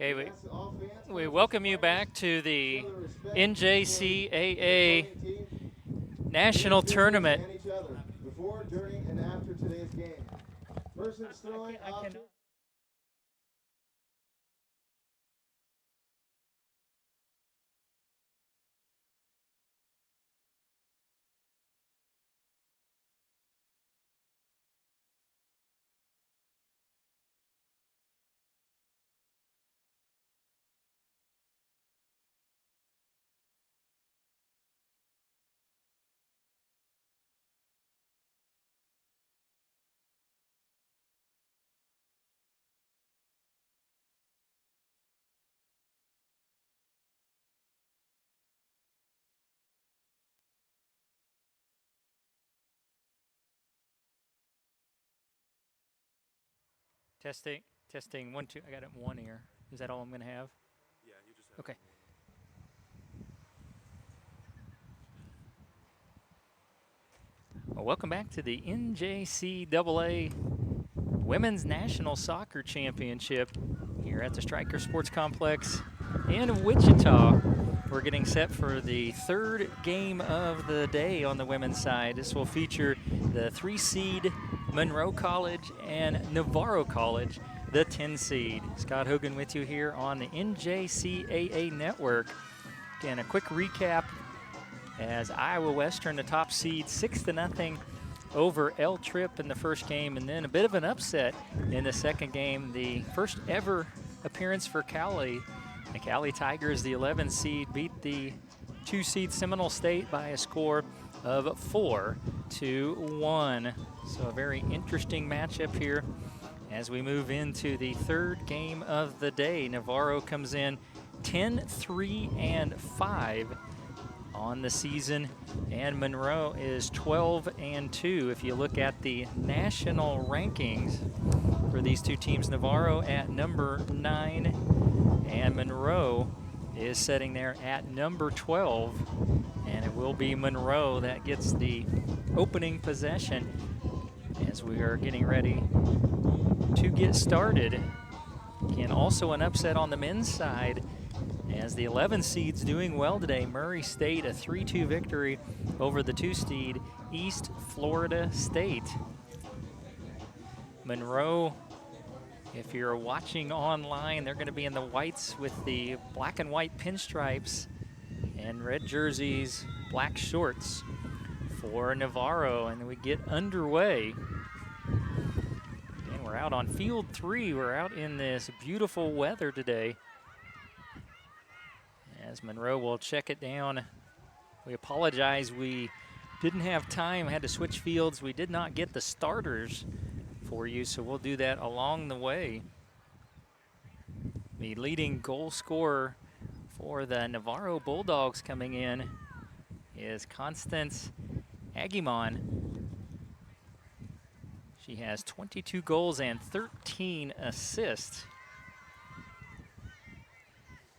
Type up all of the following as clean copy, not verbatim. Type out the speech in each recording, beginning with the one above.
Okay, we welcome you back to the NJCAA National Tournament. Before, during, and after today's game. Persons throwing objects. Testing, testing, 1, 2. I got it in one ear. Is that all I'm going to have? Okay. Well, welcome back to the NJCAA Women's National Soccer Championship here at the Stryker Sports Complex in Wichita. We're getting set for the third game of the day on the women's side. This will feature the 3-seed Monroe College and Navarro College, the 10-seed. Scott Hogan with you here on the NJCAA Network. Again, a quick recap as Iowa Western, the top seed, 6-0 over L Trip in the first game, and then a bit of an upset in the second game. The first ever appearance for Cali. The Cali Tigers, the 11 seed, beat the 2-seed Seminole State by a score of 4-1. So a very interesting matchup here as we move into the third game of the day. Navarro comes in 10-3-5 on the season, and Monroe is 12-2. If you look at the national rankings for these two teams, Navarro at number 9, and Monroe is sitting there at number 12, and it will be Monroe that gets the opening possession as we are getting ready to get started. Again, also an upset on the men's side as the 11 seeds doing well today. Murray State, a 3-2 victory over the 2-seed East Florida State. Monroe, if you're watching online, they're going to be in the whites with the black and white pinstripes and red jerseys, black shorts for Navarro, and we get underway. And we're out on field 3. We're out in this beautiful weather today. As Monroe will check it down. We apologize, we didn't have time, had to switch fields. We did not get the starters for you, so we'll do that along the way. The leading goal scorer for the Navarro Bulldogs coming in is Constance Agyemang. She has 22 goals and 13 assists.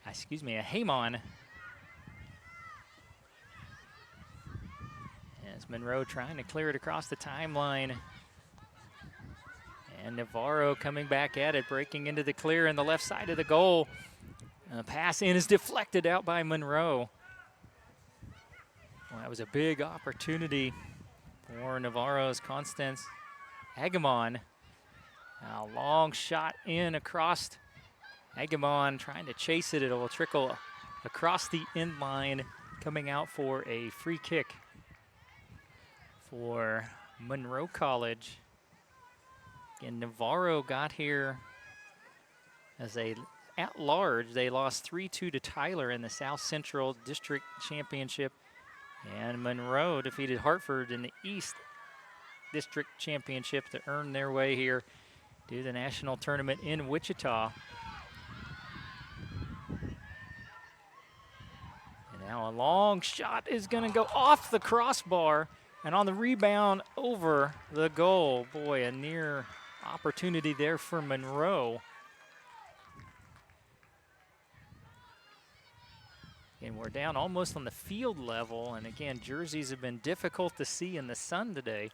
Agyemang. As Monroe trying to clear it across the timeline. And Navarro coming back at it, breaking into the clear on the left side of the goal. Pass in is deflected out by Monroe. Well, that was a big opportunity for Navarro's Constance Agyemang. A long shot in across. Agyemang trying to chase it. It will trickle across the end line, coming out for a free kick for Monroe College. And Navarro got here as at large. They lost 3-2 to Tyler in the South Central District Championship. And Monroe defeated Hartford in the East District Championship to earn their way here to the national tournament in Wichita. And now a long shot is going to go off the crossbar and on the rebound over the goal. Boy, a near opportunity there for Monroe. And we're down almost on the field level. And again, jerseys have been difficult to see in the sun today.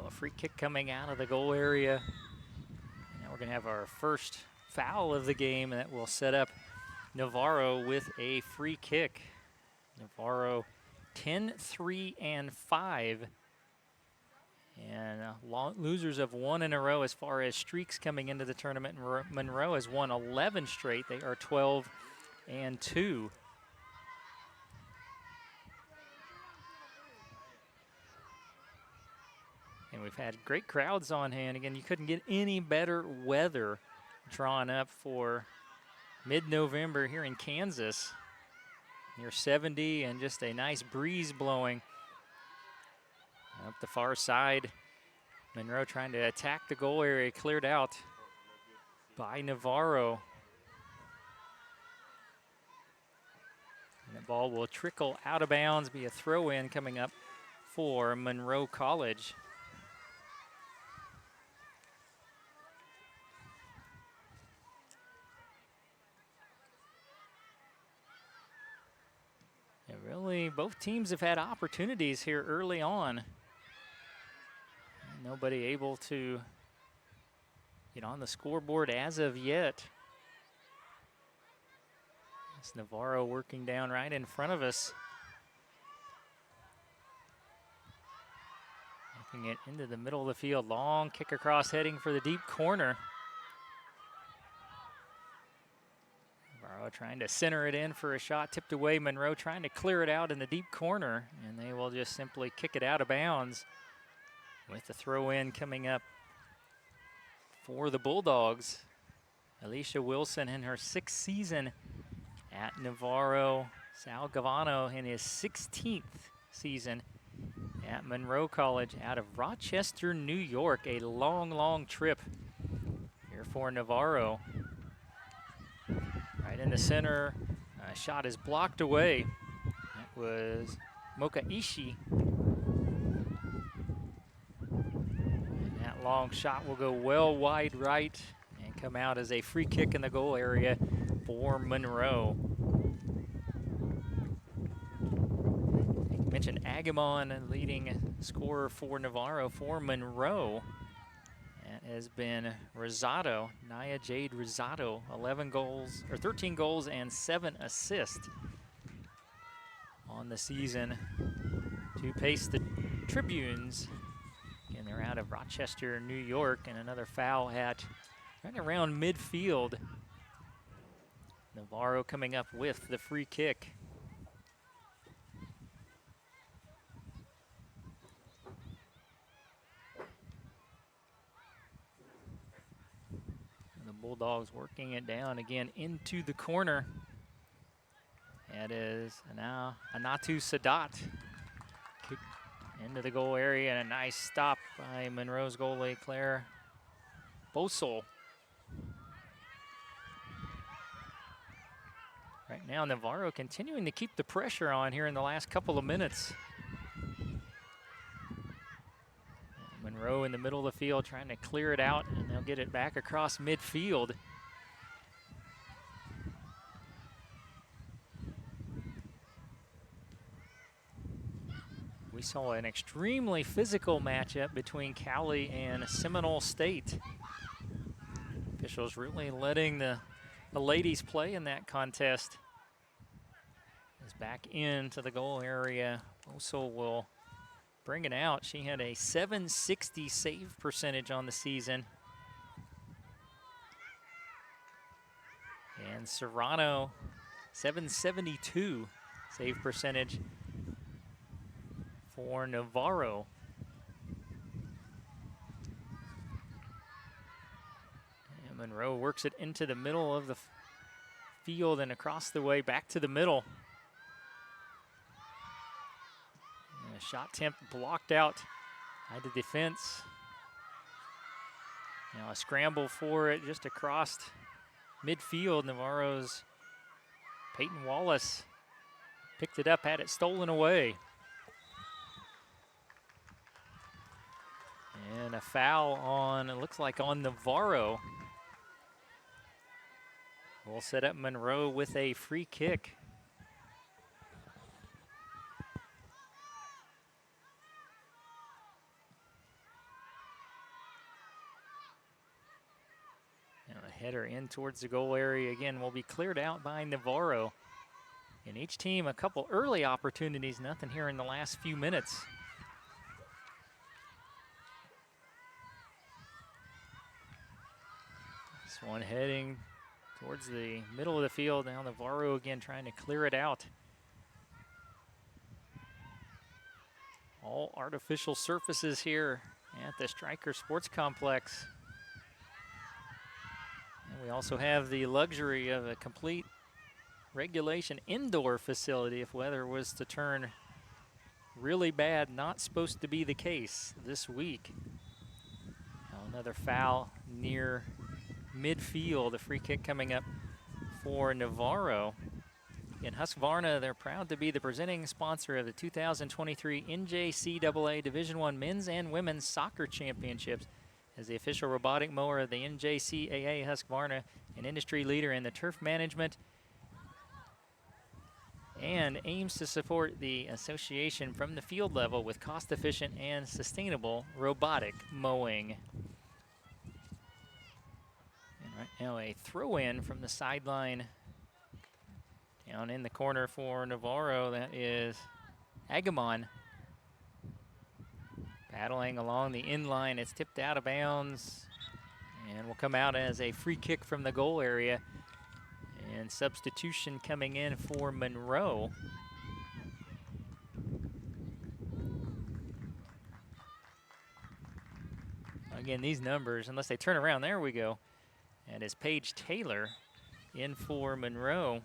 Well, a free kick coming out of the goal area. And now we're going to have our first foul of the game, and that will set up Navarro with a free kick. Navarro 10-3-5. And losers of 1 in a row as far as streaks coming into the tournament. Monroe has won 11 straight. They are 12-2. And we've had great crowds on hand. Again, you couldn't get any better weather drawn up for mid-November here in Kansas. Near 70 and just a nice breeze blowing. Up the far side, Monroe trying to attack the goal area, cleared out by Navarro. And the ball will trickle out of bounds, be a throw-in coming up for Monroe College. And really, both teams have had opportunities here early on. Nobody able to get on the scoreboard as of yet. It's Navarro working down right in front of us. Taking it into the middle of the field. Long kick across, heading for the deep corner. Navarro trying to center it in for a shot, tipped away. Monroe trying to clear it out in the deep corner, and they will just simply kick it out of bounds. With the throw-in coming up for the Bulldogs. Alicia Wilson in her 6th season at Navarro. Sal Gavano in his 16th season at Monroe College out of Rochester, New York. A long, long trip here for Navarro. Right in the center. Shot is blocked away. That was Moka Ishii. Long shot will go well wide right and come out as a free kick in the goal area for Monroe. I mentioned Agyemang, leading scorer for Navarro. For Monroe, that has been Rosado, Nia Jade Rosado, 13 goals and 7 assists on the season to pace the Tribunes. And they're out of Rochester, New York, and another foul at right around midfield. Navarro coming up with the free kick. And the Bulldogs working it down again into the corner. That is now Anatu Sadat. Kick into the goal area, and a nice stop by Monroe's goalie, Claire Bosel. Right now, Navarro continuing to keep the pressure on here in the last couple of minutes. Monroe in the middle of the field trying to clear it out, and they'll get it back across midfield. We saw an extremely physical matchup between Cowley and Seminole State. Officials really letting the ladies play in that contest. Is back into the goal area. Bosel will bring it out. She had a .760 save percentage on the season. And Serrano, .772 save percentage for Navarro. And Monroe works it into the middle of the field and across the way back to the middle. And a shot attempt blocked out by the defense. Now a scramble for it just across midfield. Navarro's Peyton Wallace picked it up, had it stolen away. And a foul on, it looks like on Navarro. We'll set up Monroe with a free kick. header in towards the goal area again will be cleared out by Navarro. And each team a couple early opportunities, nothing here in the last few minutes. This one heading towards the middle of the field. Now Navarro again trying to clear it out. All artificial surfaces here at the Stryker Sports Complex. And we also have the luxury of a complete regulation indoor facility if weather was to turn really bad. Not supposed to be the case this week. Now another foul near midfield. A free kick coming up for Navarro. In Husqvarna, they're proud to be the presenting sponsor of the 2023 NJCAA Division I Men's and Women's Soccer Championships. As the official robotic mower of the NJCAA, Husqvarna, an industry leader in the turf management, and aims to support the association from the field level with cost-efficient and sustainable robotic mowing. And right now a throw-in from the sideline. Down in the corner for Navarro, that is Agyemang. Battling along the inline, it's tipped out of bounds and will come out as a free kick from the goal area. And substitution coming in for Monroe. Again, these numbers, unless they turn around, there we go. And it's Paige Taylor in for Monroe.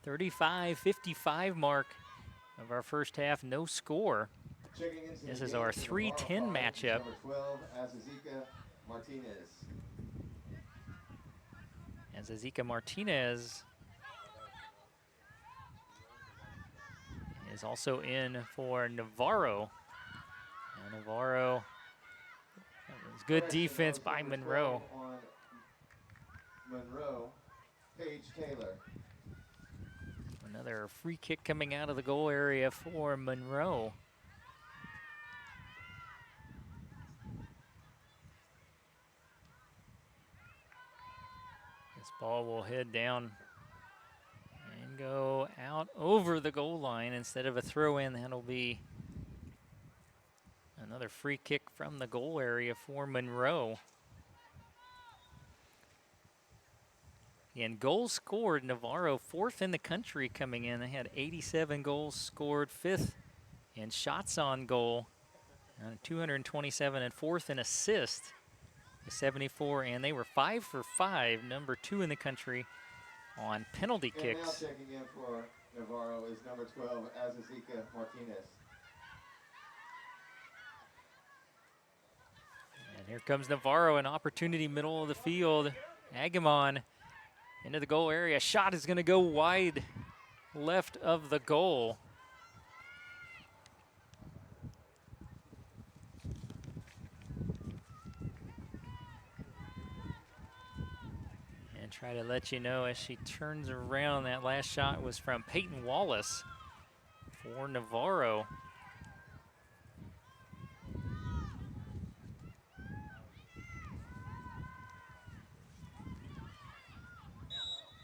35-55 mark of our first half, no score. This is our 3-10 matchup. Number 12, Agyemang Martinez. Agyemang Martinez is also in for Navarro. And Navarro, that was good defense by Monroe. Monroe, Paige Taylor. Another free kick coming out of the goal area for Monroe. This ball will head down and go out over the goal line instead of a throw-in. That'll be another free kick from the goal area for Monroe. And goals scored, Navarro fourth in the country coming in. They had 87 goals scored, fifth in shots on goal, 227, and fourth in assists, 74. And they were 5 for 5, number 2 in the country on penalty And kicks. now checking in for Navarro is number 12, Agyemang Martinez. And here comes Navarro, an opportunity middle of the field. Agyemang into the goal area. Shot is going to go wide left of the goal. And try to let you know as she turns around, that last shot was from Peyton Wallace for Navarro.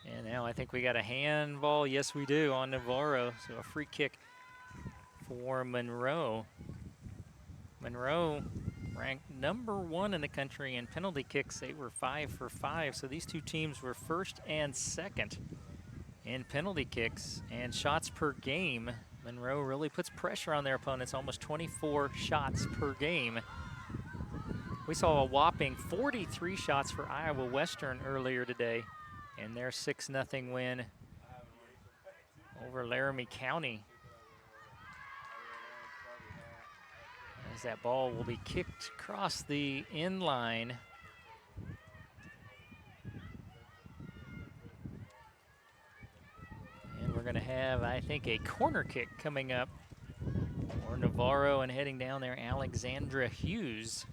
And now I think we got a handball. Yes, we do, on Navarro. So a free kick for Monroe. Monroe ranked number 1 in the country in penalty kicks. They were 5 for 5. So these two teams were first and second in penalty kicks and shots per game. Monroe really puts pressure on their opponents, almost 24 shots per game. We saw a whopping 43 shots for Iowa Western earlier today in their 6-0 win over Laramie County. As that ball will be kicked across the inline. And we're gonna have, I think, a corner kick coming up for Navarro, and heading down there, Alexandra Hughes.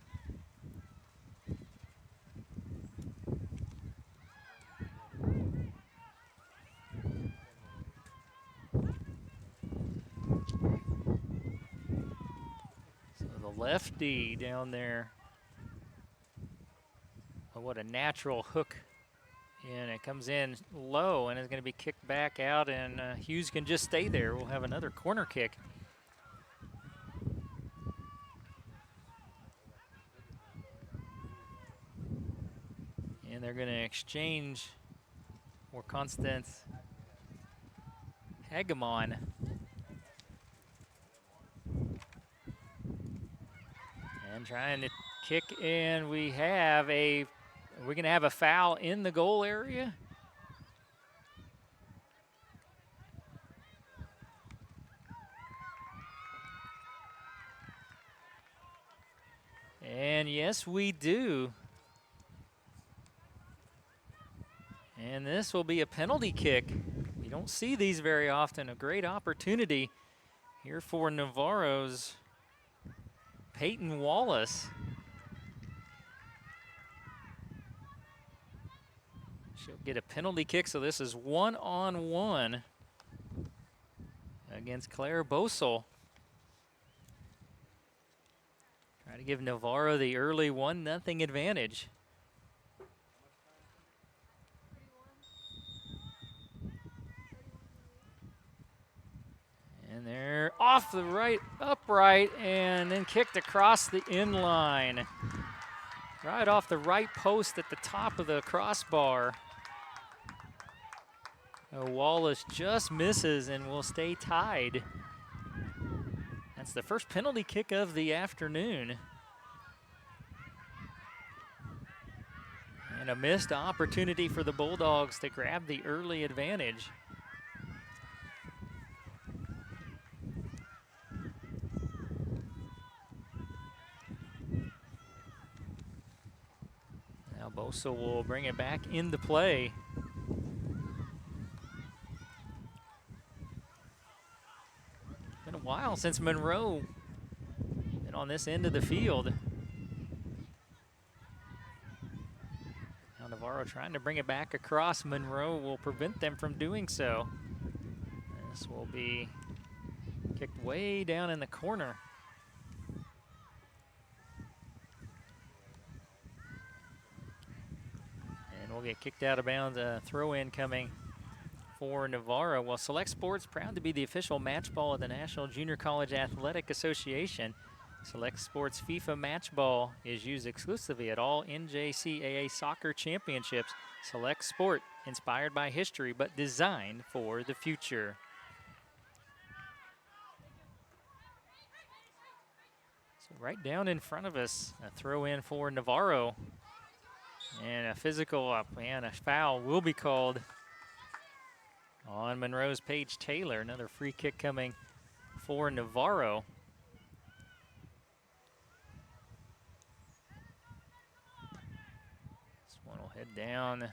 Lefty down there what a natural hook. And it comes in low and is going to be kicked back out, and Hughes can just stay there. We'll have another corner kick. And they're going to exchange for Constance Agyemang. And trying to kick, and we're going to have a foul in the goal area. And yes, we do. And this will be a penalty kick. We don't see these very often. A great opportunity here for Navarro's Peyton Wallace. She'll get a penalty kick, so this is 1-on-1 against Claire Bosel. Try to give Navarro the early 1-0 advantage. And they're off the right upright and then kicked across the inline. Right off the right post at the top of the crossbar. Wallace just misses and will stay tied. That's the first penalty kick of the afternoon. And a missed opportunity for the Bulldogs to grab the early advantage. Now Bosa will bring it back into play. Been a while since Monroe been on this end of the field. Now Navarro trying to bring it back across. Monroe will prevent them from doing so. This will be kicked way down in the corner. And we'll get kicked out of bounds. A throw-in coming for Navarro. Well, Select Sports proud to be the official match ball of the National Junior College Athletic Association. Select Sports FIFA match ball is used exclusively at all NJCAA soccer championships. Select Sport, inspired by history but designed for the future. So right down in front of us, a throw in for Navarro. And a physical up, and a foul will be called on Monroe's Paige Taylor. Another free kick coming for Navarro. This one will head down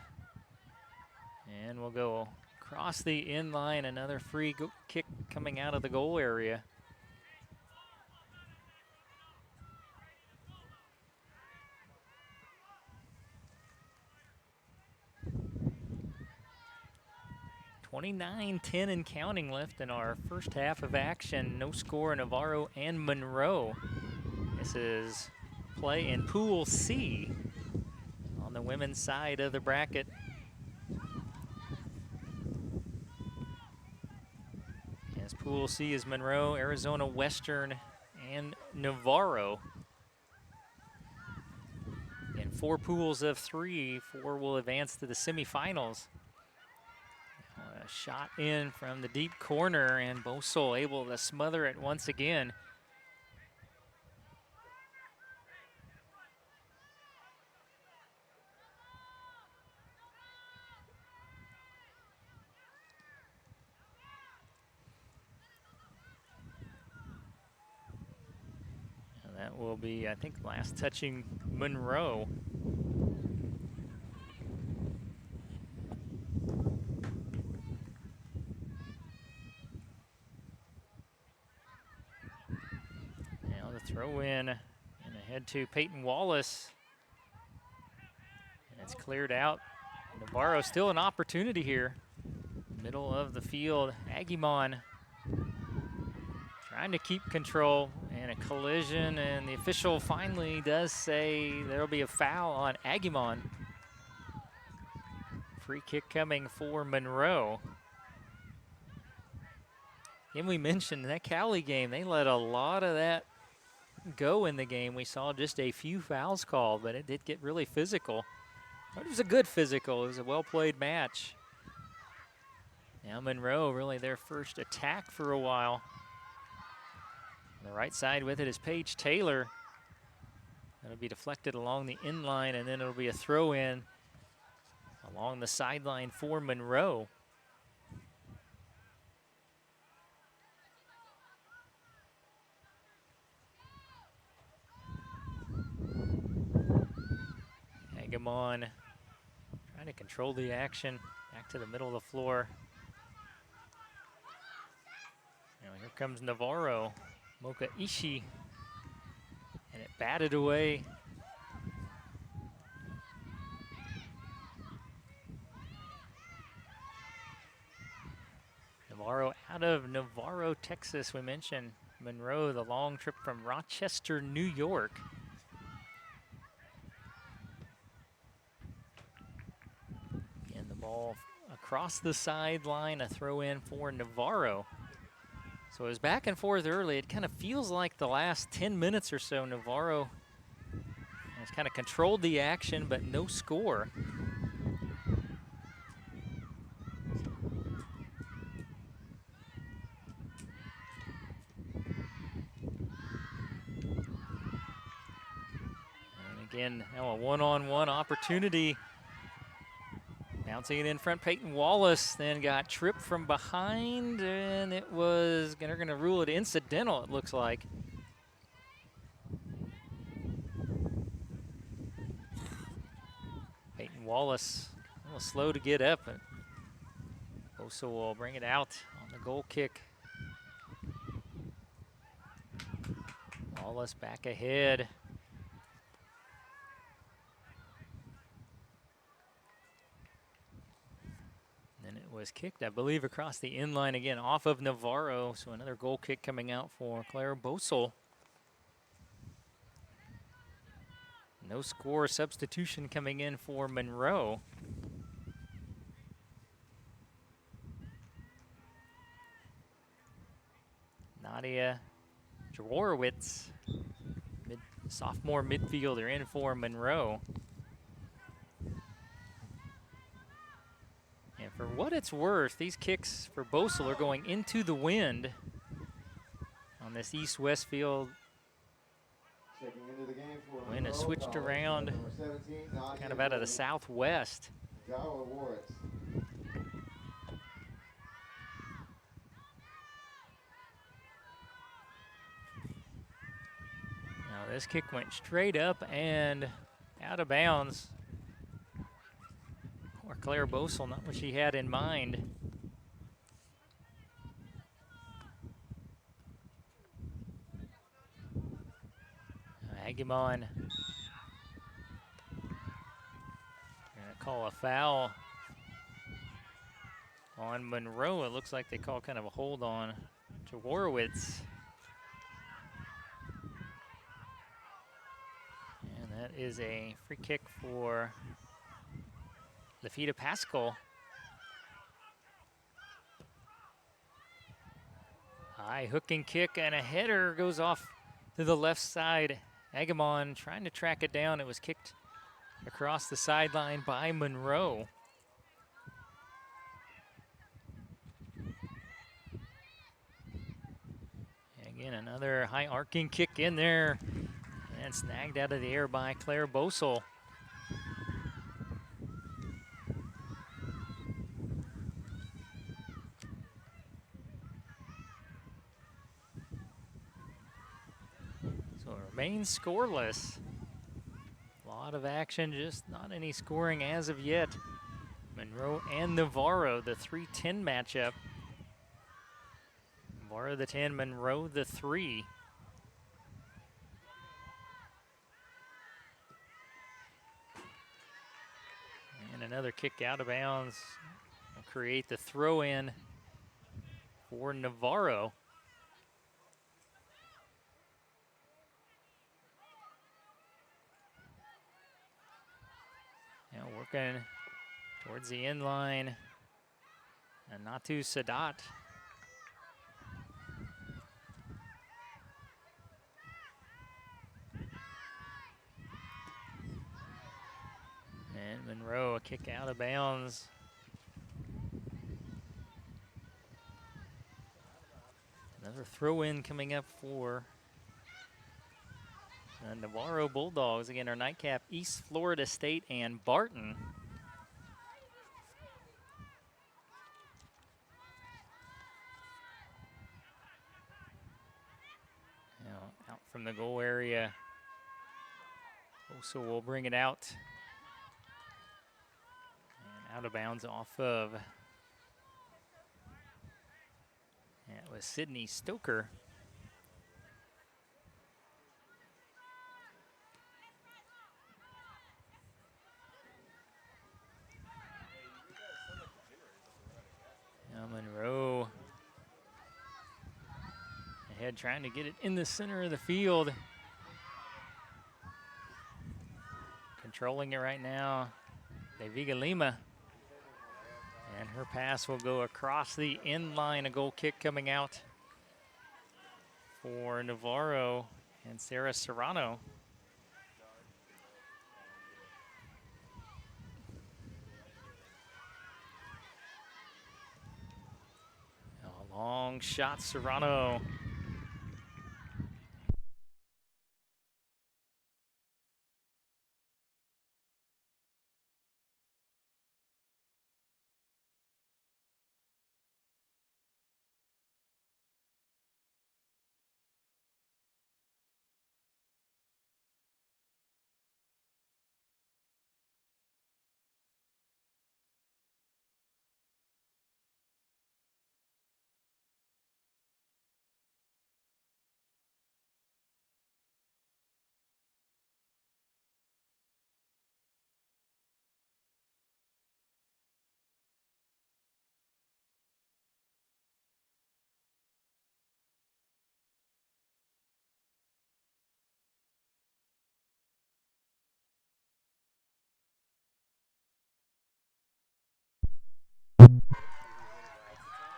and we'll go across the inline. Another free kick coming out of the goal area. (29-10) and counting left in our first half of action. No score, Navarro and Monroe. This is play in Pool C on the women's side of the bracket. As Pool C is Monroe, Arizona Western, and Navarro. In 4 pools of 3, 4 will advance to the semifinals. A shot in from the deep corner, and Bosel able to smother it once again. And that will be, I think, last touching Monroe. Throw in and ahead to Peyton Wallace. And it's cleared out. Navarro still an opportunity here. Middle of the field, Agyemang trying to keep control, and a collision, and the official finally does say there'll be a foul on Agyemang. free kick coming for Monroe. And we mentioned that Cali game, they let a lot of that go in the game. We saw just a few fouls called, but it did get really physical. But it was a good physical. It was a well-played match. Now Monroe, really their first attack for a while. On the right side with it is Paige Taylor. That'll be deflected along the inline, and then it'll be a throw-in along the sideline for Monroe. Agyemang trying to control the action. Back to the middle of the floor. Now here comes Navarro. Mocha Ishii. And it batted away. Navarro out of Navarro, Texas, we mentioned. Monroe, the long trip from Rochester, New York. Again, the ball across the sideline, a throw in for Navarro. So it was back and forth early. It kind of feels like the last 10 minutes or so, Navarro has kind of controlled the action, but no score. And again, now a one-on-one opportunity. Bouncing it in front, Peyton Wallace then got tripped from behind, and it was, they're gonna rule it incidental, it looks like. Peyton Wallace, a little slow to get up, but Bosa will bring it out on the goal kick. Wallace back ahead. And it was kicked, I believe, across the inline again, off of Navarro. So another goal kick coming out for Claire Bosel. No score substitution coming in for Monroe. Nadia Jaworowitz, sophomore midfielder, in for Monroe. And for what it's worth, these kicks for Bosel are going into the wind on this east-west field. Checking into the game for Wind has Monroe, switched around, number 17, kind of out of the southwest. Jaworowitz. Now this kick went straight up and out of bounds. Or Claire Bosel, not what she had in mind. Agyemang gonna call a foul on Monroe. It looks like they call kind of a hold on Jaworowitz. And that is a free kick for Lafita Pascal. High hooking kick and a header goes off to the left side. Agyemang trying to track it down. It was kicked across the sideline by Monroe. Again, another high arcing kick in there and snagged out of the air by Claire Bosel. So it remains scoreless. A lot of action, just not any scoring as of yet. Monroe and Navarro, the 3-10 matchup. Navarro the 10, Monroe the 3. And another kick out of bounds will create the throw-in for Navarro. Now working Towards the end line. And Natu Sadat. And Monroe, a kick out of bounds. Another throw-in coming up for the Navarro Bulldogs. Again, our nightcap, East Florida State and Barton. Now, out from the goal area. Oso will bring it out. And out of bounds off of. That was Sydney Stoker. Now Monroe ahead, trying to get it in the center of the field. Controlling it right now, Deviga Lima. And her pass will go across the end line, a goal kick coming out for Navarro and Sarah Serrano. A long shot, Serrano.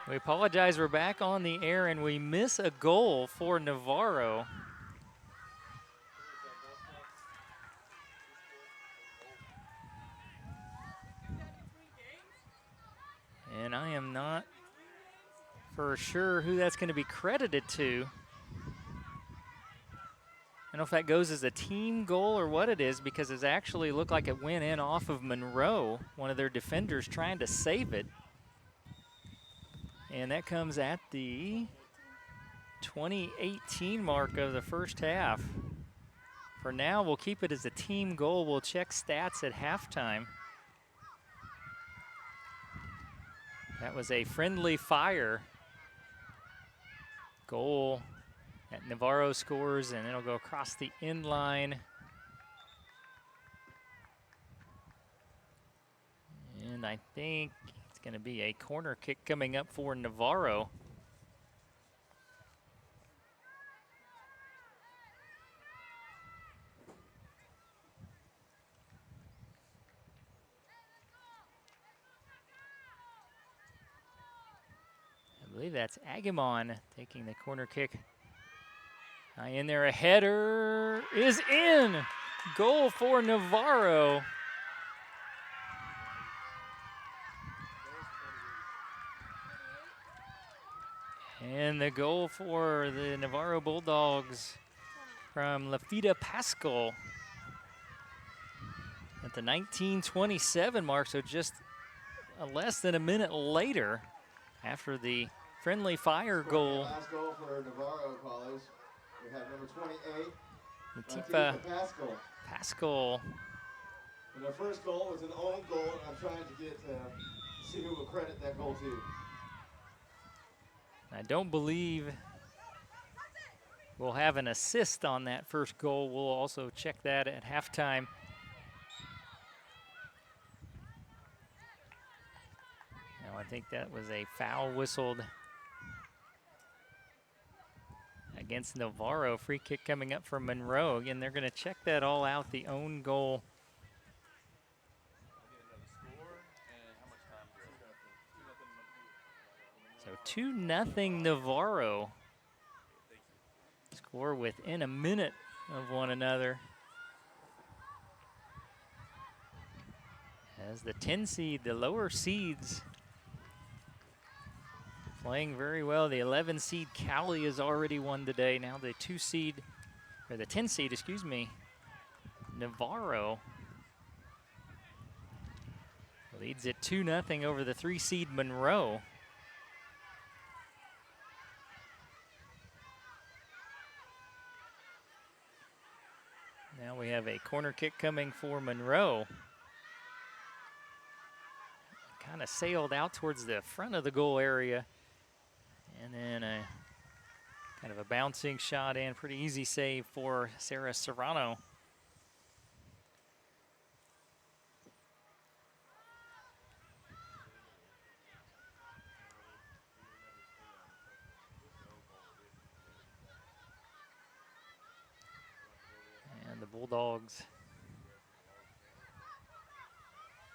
We apologize, we're back on the air and we miss a goal for Navarro. And I am not for sure who that's going to be credited to. I don't know if that goes as a team goal or what it is, because it actually looked like it went in off of Monroe, one of their defenders trying to save it. And that comes at the 2018 mark of the first half. For now, we'll keep it as a team goal. We'll check stats at halftime. That was a friendly fire goal that Navarro scores, and it'll go across the end line. And I think it's going to be a corner kick coming up for Navarro. I believe that's Agyemang taking the corner kick. In there, a header is in. Goal for Navarro. And the goal for the Navarro Bulldogs from Lafita Pascal at the 1927 mark, so just less than a minute later after the friendly fire goal. Last goal for Navarro, callers. We have number 28, Latifa Pascal. Pascal. And their first goal was an own goal, and I'm trying to get see who will credit that goal to. I don't believe we'll have an assist on that first goal. We'll also check that at halftime. Now, I think that was a foul whistled against Navarro. Free kick coming up from Monroe. Again, they're going to check that all out, the own goal. 2-0 Navarro. Score within a minute of one another. As the 10 seed, the lower seeds, playing very well. The 11 seed Cali has already won today. Now the 2 seed, or the 10 seed, excuse me, Navarro leads it 2-0 over the 3 seed Monroe. Now we have a corner kick coming for Monroe. Kind of sailed out towards the front of the goal area. And then a kind of a bouncing shot in. Pretty easy save for Sarah Serrano. And the Bulldogs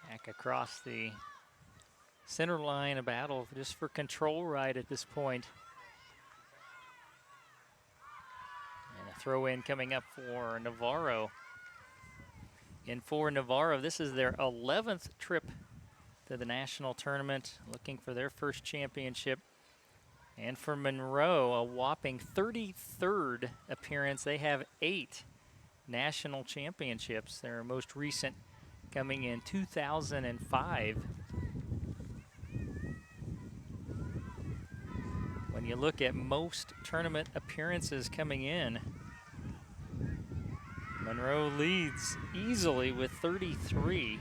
back across the center line, a battle just for control right at this point. And a throw in coming up for Navarro. And for Navarro, this is their 11th trip to the national tournament, looking for their first championship. And for Monroe, a whopping 33rd appearance. They have 8 national championships. Their most recent coming in 2005. When you look at most tournament appearances coming in, Monroe leads easily with 33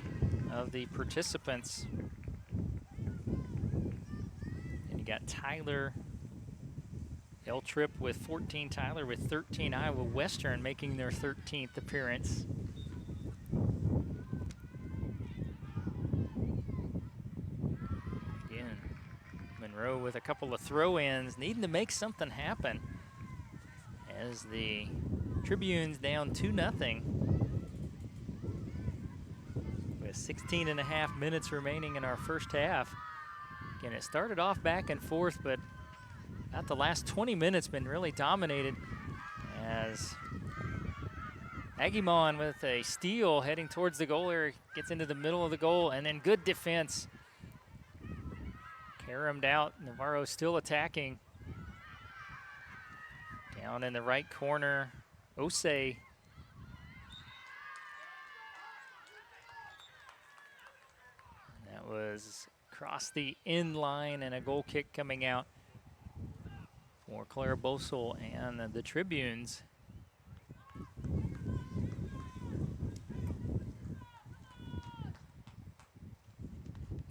of the participants. And you got Tyler L-Trip with 14, Tyler with 13, Iowa Western making their 13th appearance. Again, Monroe with a couple of throw-ins, needing to make something happen as the Tribunes down 2-0 with 16.5 minutes remaining in our first half. Again, it started off back and forth, but about the last 20 minutes been really dominated as Agyemang with a steal heading towards the goal area, gets into the middle of the goal, and then good defense. Caromed out, Navarro still attacking. Down in the right corner, Osei. That was across the end line and a goal kick coming out for Claire Bosel and the Tribunes.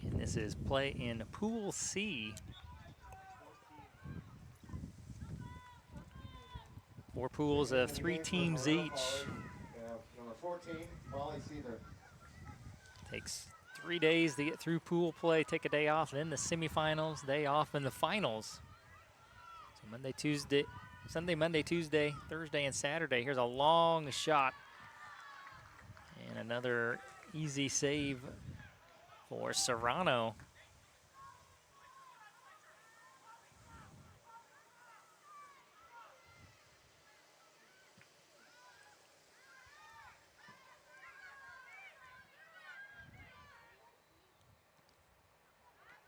And this is play in Pool C. 4 pools of 3 teams each. Number 14, Molly Seether. Takes 3 days to get through pool play, take a day off, then the semifinals, day off in the finals. So Monday, Tuesday, Sunday, Monday, Tuesday, Thursday, and Saturday. Here's a long shot. And another easy save for Serrano.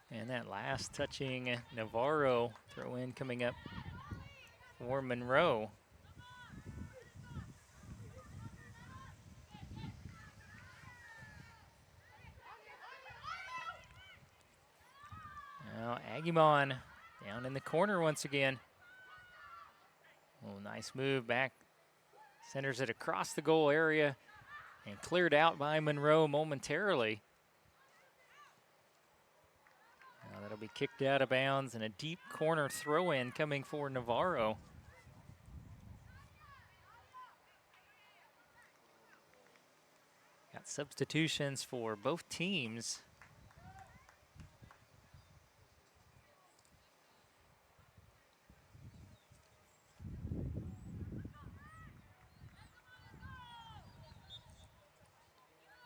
And that last touching Navarro throw in coming up for Monroe. Now Agyemang down in the corner once again. Oh, nice move back. Centers it across the goal area and cleared out by Monroe momentarily. Now that'll be kicked out of bounds and a deep corner throw-in coming for Navarro. Got substitutions for both teams.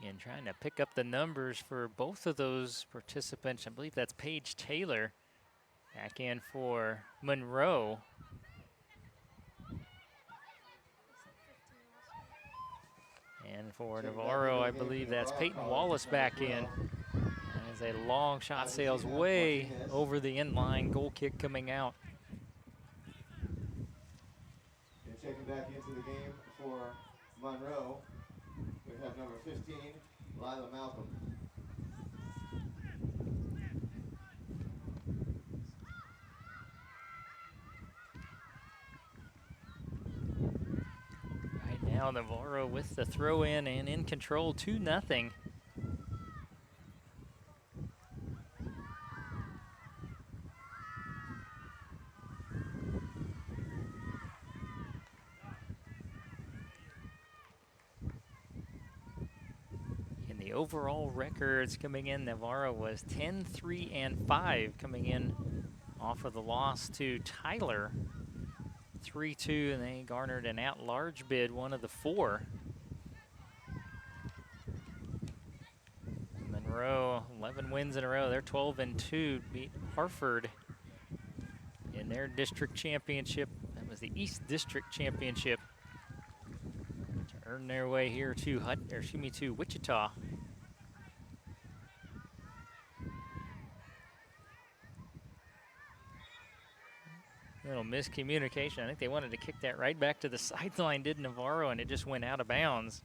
And trying to pick up the numbers for both of those participants. I believe that's Paige Taylor. Back in for Monroe. And for Navarro, I believe that's Peyton Wallace back in. As a long shot sails way over the end line. Goal kick coming out. And checking back into the game for Monroe, we have number 15, Lila Malcolm. Right now, Navarro with the throw in and in control, 2-0. And the overall records coming in, Navarro was 10-3-5 coming in off of the loss to Tyler. 3-2, and they garnered an at-large bid, one of the 4. Monroe, 11 wins in a row. They're 12-2, beat Hartford in their district championship. That was the East District Championship. To earn their way here to Wichita. Little miscommunication. I think they wanted to kick that right back to the sideline, did Navarro, and it just went out of bounds.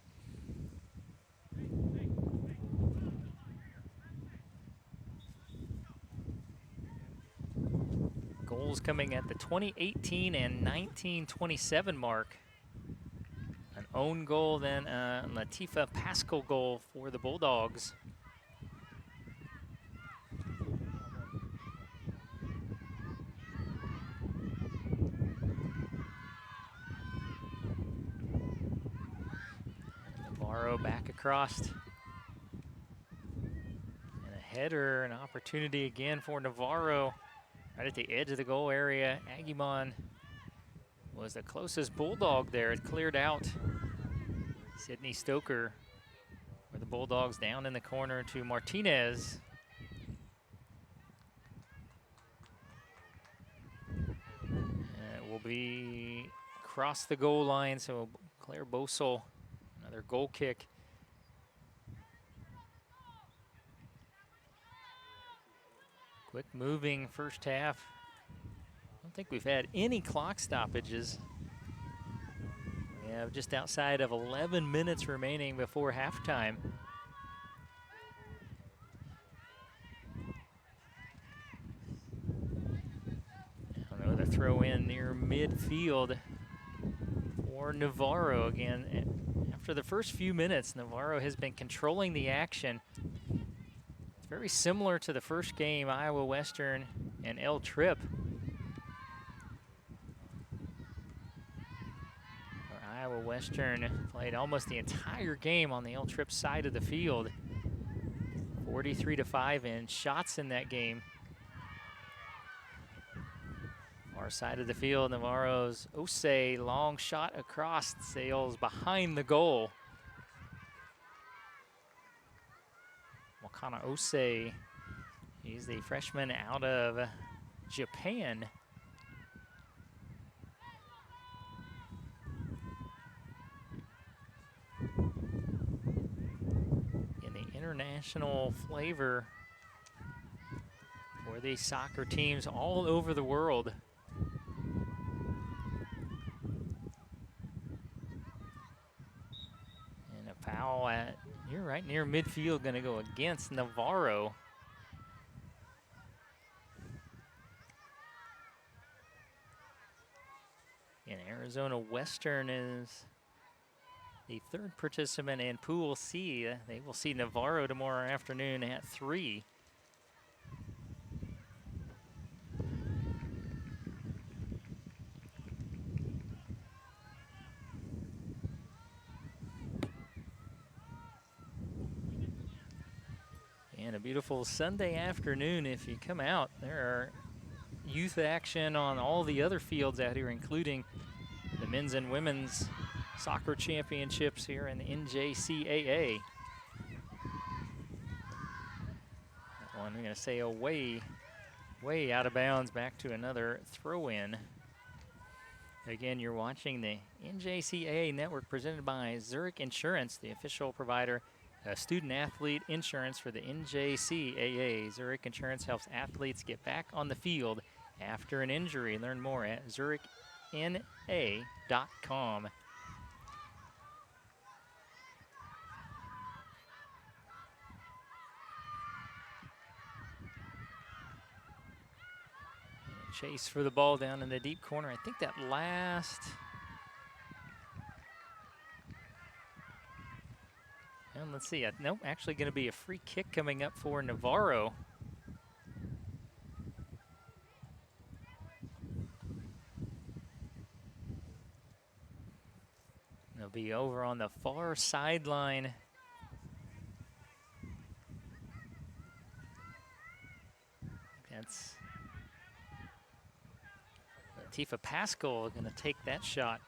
Goals coming at the 2018 and 1927 mark. An own goal, then a Latifa Pascal goal for the Bulldogs. Navarro back across. And a header, an opportunity again for Navarro. Right at the edge of the goal area. Agyemang was the closest Bulldog there. It cleared out Sydney Stoker for the Bulldogs down in the corner to Martinez. And it will be across the goal line, so Claire Bosel, another goal kick. Quick moving first half. I don't think we've had any clock stoppages. We have just outside of 11 minutes remaining before halftime. Another throw in near midfield for Navarro again. After the first few minutes, Navarro has been controlling the action. It's very similar to the first game, Iowa Western and El Trip. Iowa Western played almost the entire game on the El Trip side of the field. 43-5 in shots in that game. Far side of the field, Navarro's Osei, long shot across, sails behind the goal. Wakana Osei, he's the freshman out of Japan. In the international flavor for these soccer teams all over the world. And a foul at, you're right near midfield, gonna go against Navarro. And Arizona Western is the third participant in Pool C. They will see Navarro tomorrow afternoon at 3. And a beautiful Sunday afternoon if you come out. There are youth action on all the other fields out here, including the men's and women's soccer championships here in the NJCAA. That one, we're going to say away way out of bounds, back to another throw-in. Again, you're watching the NJCAA Network presented by Zurich Insurance, the official provider of student-athlete insurance for the NJCAA. Zurich Insurance helps athletes get back on the field after an injury. Learn more at zurichna.com. Chase for the ball down in the deep corner. I think that last... And let's see. Nope, actually going to be a free kick coming up for Navarro. They'll be over on the far sideline. That's Latifah Pascal going to take that shot.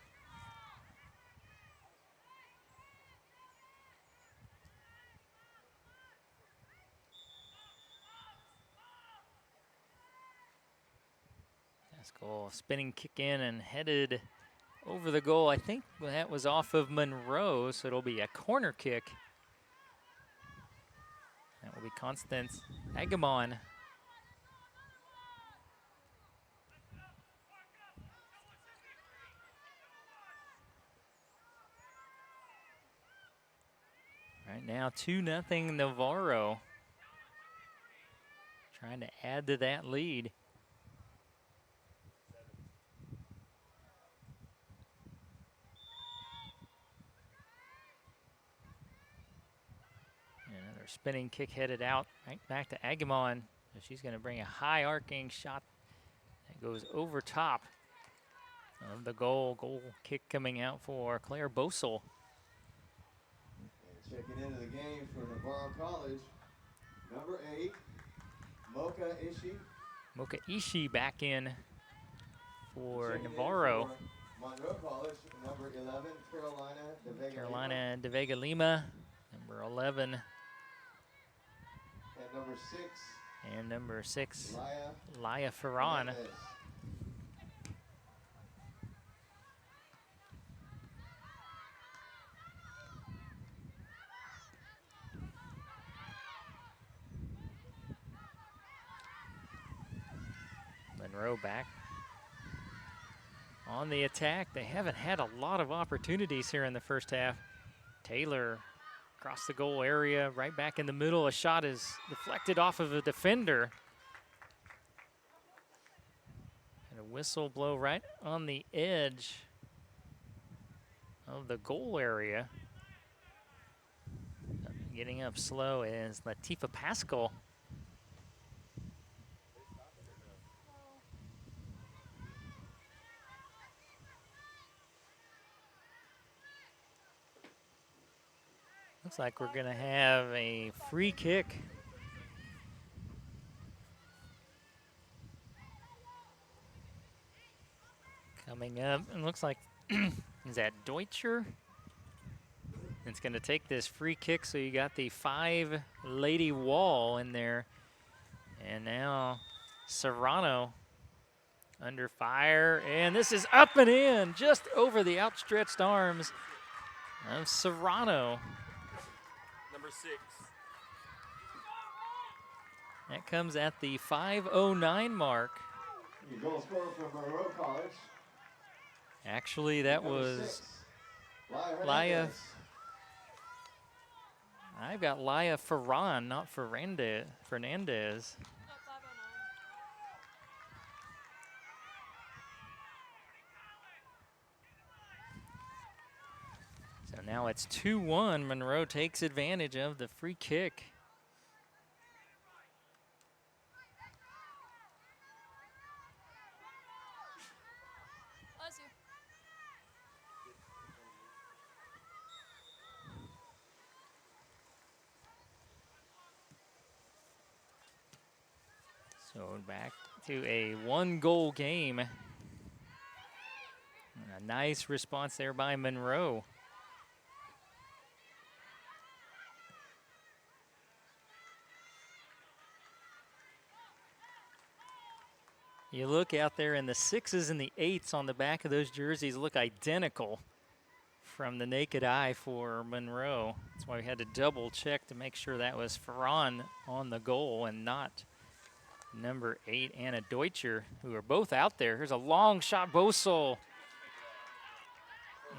Pascal spinning kick in and headed over the goal. I think that was off of Monroe, so it'll be a corner kick. That will be Constance Agyemang. Right now, 2-0 Navarro. Trying to add to that lead. Another spinning kick headed out, right back to Agyemang. So she's going to bring a high arcing shot that goes over top of the goal. Goal kick coming out for Claire Bosel. And checking into the game for Navarro College, number 8, Mocha Ishii. Mocha Ishii back in for Checking in Navarro. for Monroe College, number 11, Carolina De Vega Lima, number 11. And number 6. And number 6, Laya Ferran. Hernandez. Monroe back on the attack. They haven't had a lot of opportunities here in the first half. Taylor across the goal area, right back in the middle. A shot is deflected off of a defender. And a whistle blow right on the edge of the goal area. Getting up slow is Latifah Pascal. Looks like we're gonna have a free kick. Coming up, and looks like, is that Deutscher? It's gonna take this free kick, so you got the 5-lady wall in there. And now Serrano under fire, and this is up and in, just over the outstretched arms of Serrano. Number 6. That comes at the 5:09 mark. Your goal scorer from Monroe College. Actually, that Number was 6, Laya. Hernandez. I've got Laya Ferran, not Fernandez. So now it's 2-1. Monroe takes advantage of the free kick. So back to a 1-goal game. And a nice response there by Monroe. You look out there, and the 6s and the 8s on the back of those jerseys look identical from the naked eye for Monroe. That's why we had to double check to make sure that was Ferran on the goal and not number 8, Anna Deutscher, who are both out there. Here's a long shot, Bosel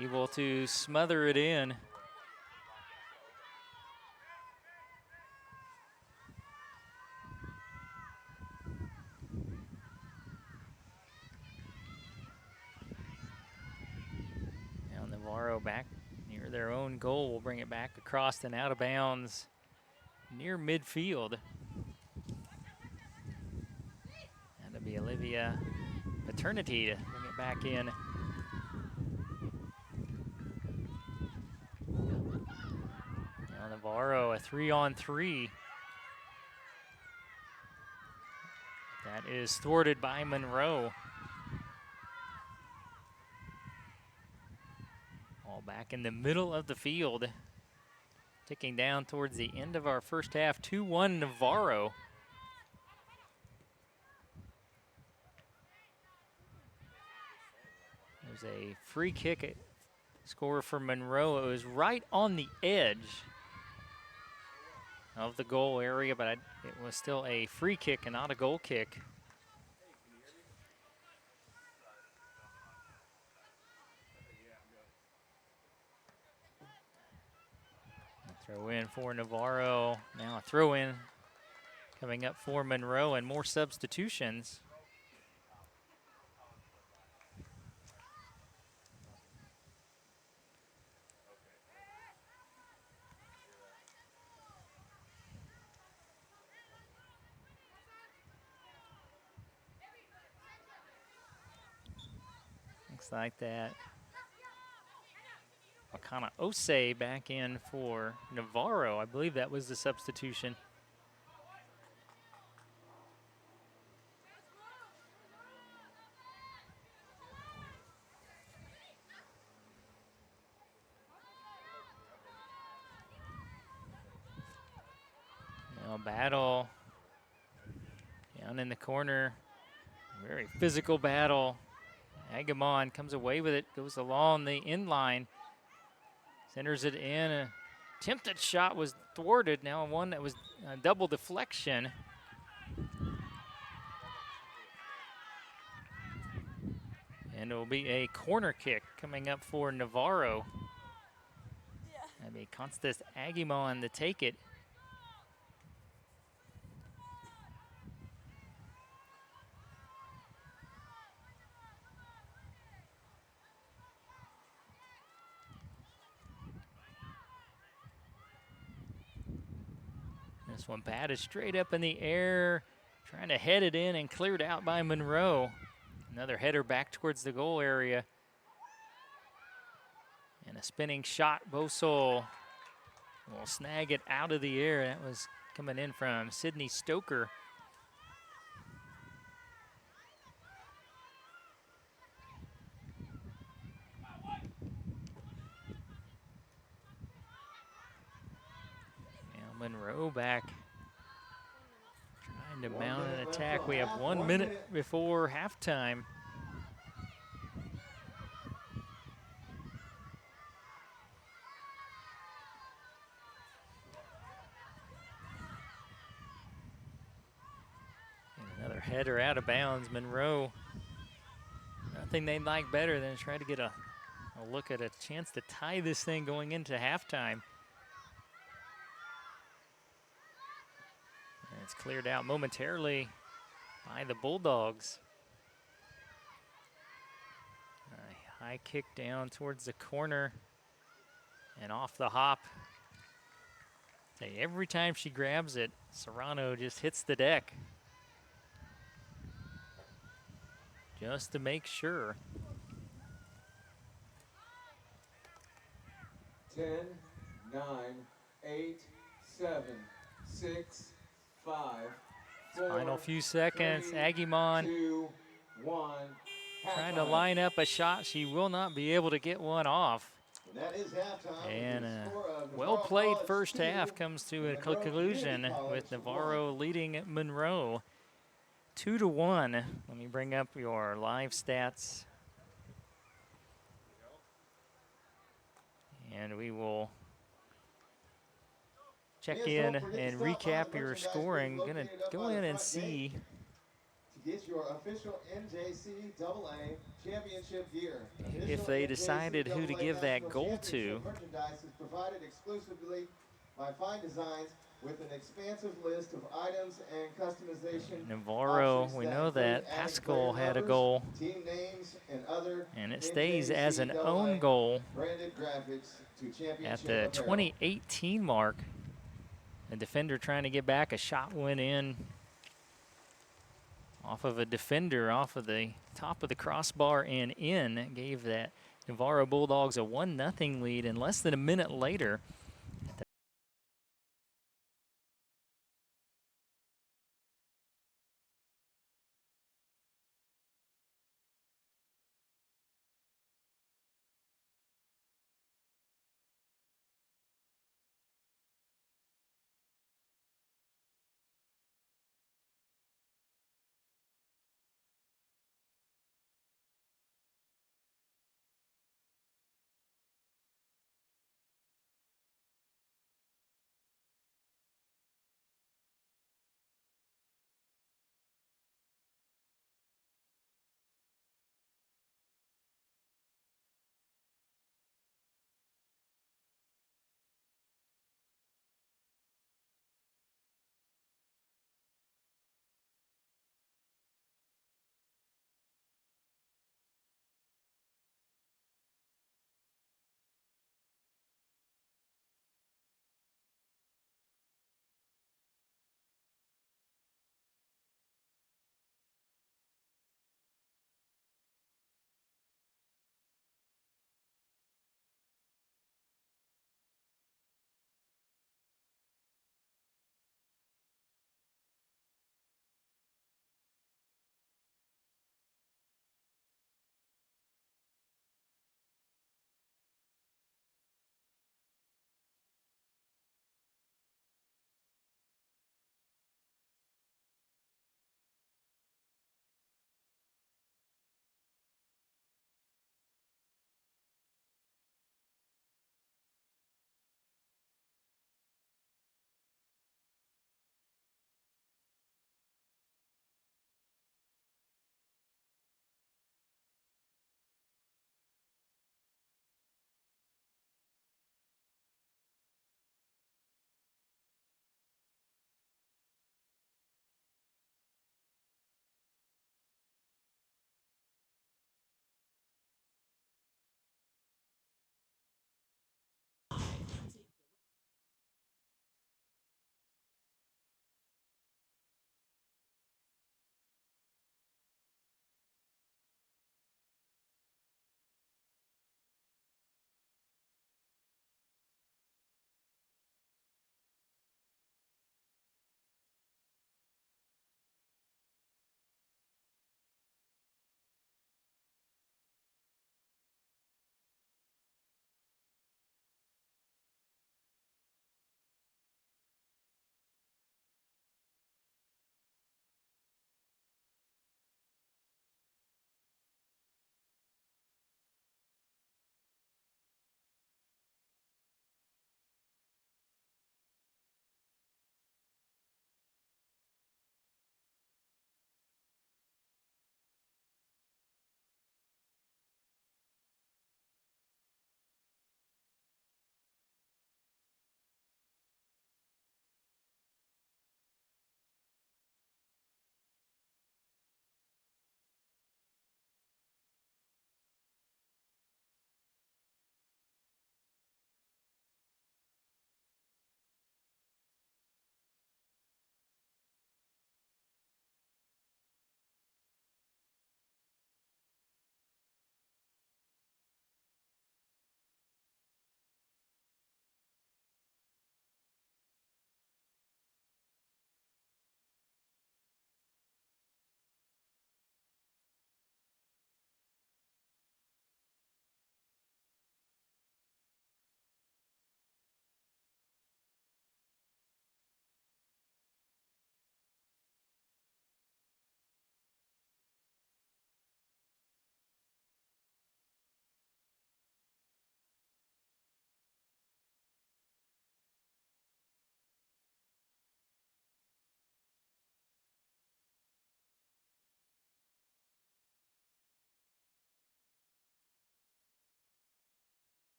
able to smother it in. Now Navarro back near their own goal will bring it back across and out of bounds near midfield. That'll be Olivia Paternity to bring it back in. Now Navarro, a 3-on-3. That is thwarted by Monroe. All back in the middle of the field. Ticking down towards the end of our first half, 2-1 Navarro. There's a free kick score for Monroe. It was right on the edge of the goal area, but it was still a free kick and not a goal kick. Throw in for Navarro. Now a throw in coming up for Monroe, and more substitutions. Looks like that. Akana Osei back in for Navarro. I believe that was the substitution. Now battle down in the corner. Very physical battle. Agyemang comes away with it, goes along the inline. Centers it in. A attempted shot was thwarted. Now one that was a double deflection. And it will be a corner kick coming up for Navarro. That'll be Constance Agyemang to take it. This one batted straight up in the air, trying to head it in and cleared out by Monroe. Another header back towards the goal area. And a spinning shot, Bosel will snag it out of the air. That was coming in from Sydney Stoker. Monroe back, trying to mount an attack. We have 1 minute before halftime. And another header out of bounds. Monroe, nothing they'd like better than try to get a look at a chance to tie this thing going into halftime. It's cleared out momentarily by the Bulldogs. A high kick down towards the corner and off the hop. Every time she grabs it, Serrano just hits the deck. Just to make sure. 10, 9, 8, 7, 6, 5, 4, Final few seconds. 3, Agyemang 2, 1. trying to line up a shot. She will not be able to get one off. And that is halftime. And a The score of well-played Navarro first 2, half comes to a Monroe conclusion Community with College Navarro leading Monroe 2-1. Let me bring up your live stats. And we will check in and recap your scoring. Gonna go in and see to get your official NJCAA championship gear. if they decided who to give that goal to. Merchandise is provided exclusively by Fine Designs with an expansive list of items and customization. Navarro, we know that Pascal had a goal, team names, and other and it stays as an own goal branded graphics to championship at the 2018 mark. A defender trying to get back, a shot went in off of a defender, off of the top of the crossbar and in, gave that Navarro Bulldogs a 1-0 lead, and less than a minute later,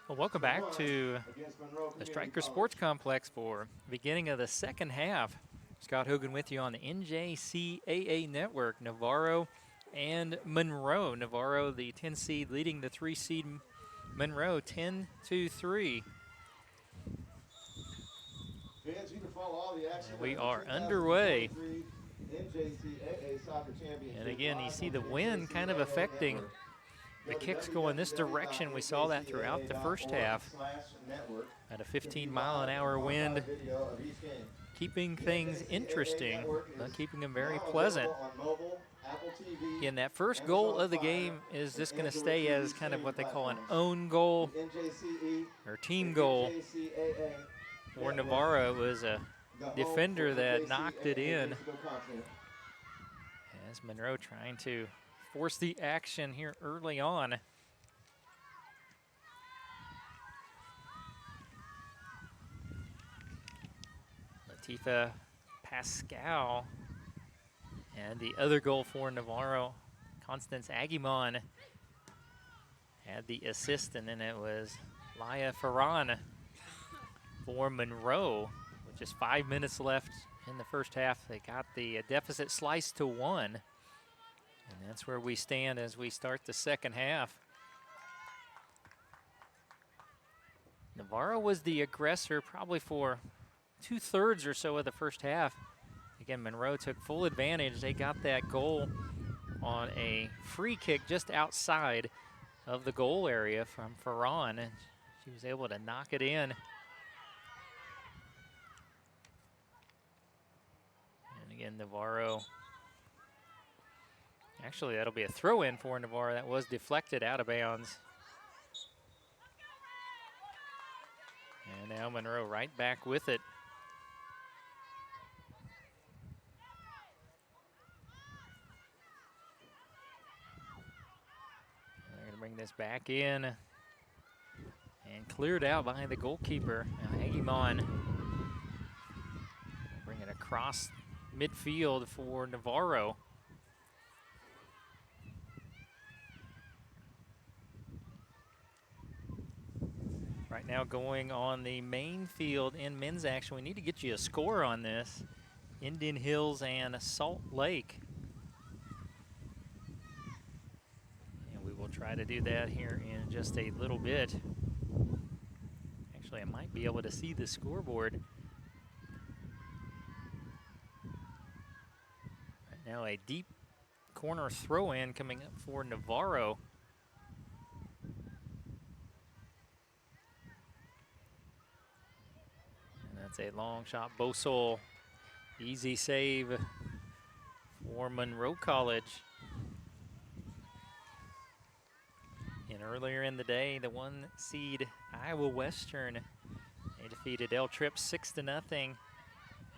Well, welcome back to against Monroe the Community Stryker College. Sports Complex for beginning of the second half. Scott Hogan with you on the NJCAA Network. Navarro and Monroe. Navarro, the 10 seed, leading the 3 seed Monroe 10-3. Fans, you can follow all the action. And we are underway. NJCAA Soccer Championship. And again, you live see on the wind kind of NJCAA affecting network. the kicks going this direction. We saw that throughout the first half. At a 15-mile-an-hour wind, keeping things interesting, but keeping them very pleasant. Again, that first goal of the game is just going to stay as kind of what they call an own goal or team goal. For Navarro, it was a defender that knocked it in. As Monroe trying to force the action here early on. Latifa Pascal. And the other goal for Navarro, Constance Agyemang had the assist, and then it was Laya Ferran for Monroe. With just 5 minutes left in the first half, they got the deficit sliced to 1. And that's where we stand as we start the second half. Navarro was the aggressor probably for 2/3 or so of the first half. Again, Monroe took full advantage. They got that goal on a free kick just outside of the goal area from Ferran, and she was able to knock it in. And again, Navarro. Actually, that'll be a throw-in for Navarro. That was deflected out of bounds. And now Monroe right back with it. They're going to bring this back in. And cleared out behind the goalkeeper. Now Agyemang bring it across midfield for Navarro. Right now going on the main field in men's action. We need to get you a score on this. Indian Hills and Salt Lake. And we will try to do that here in just a little bit. Actually, I might be able to see the scoreboard. Right now a deep corner throw-in coming up for Navarro. That's a long shot. Bosol, easy save for Monroe College. And earlier in the day, the 1 seed Iowa Western, they defeated El Trip 6-0.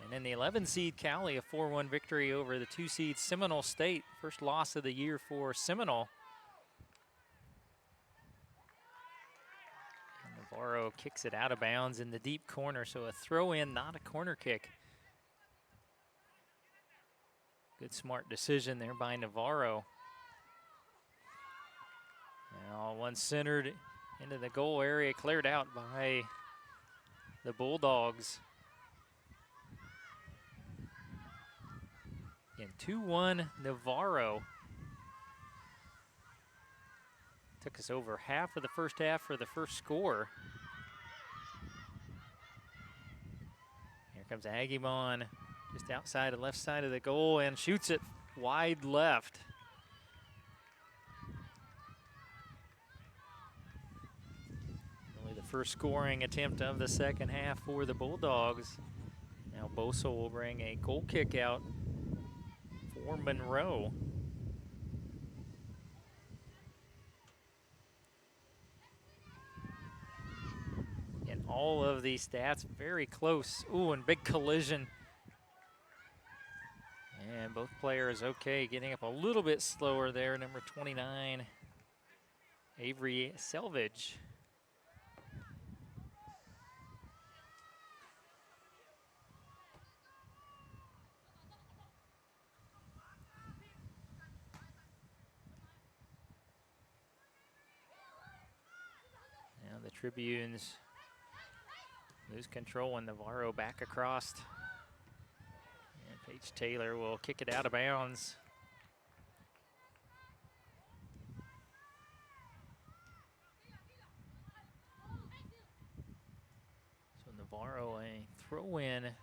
And then the 11 seed Cali, a 4-1 victory over the 2 seed Seminole State. First loss of the year for Seminole. Navarro kicks it out of bounds in the deep corner, so a throw-in, not a corner kick. Good smart decision there by Navarro. Now one centered into the goal area, cleared out by the Bulldogs. And 2-1 Navarro. Took us over half of the first half for the first score. Here comes Agyemang, just outside the left side of the goal, and shoots it wide left. Really the first scoring attempt of the second half for the Bulldogs. Now Bosa will bring a goal kick out for Monroe. All of these stats very close. Ooh, and big collision. And both players okay, getting up a little bit slower there. Number 29, Avery Selvage. Tribunes lose control and Navarro back across. And Paige Taylor will kick it out of bounds. So Navarro a throw in. And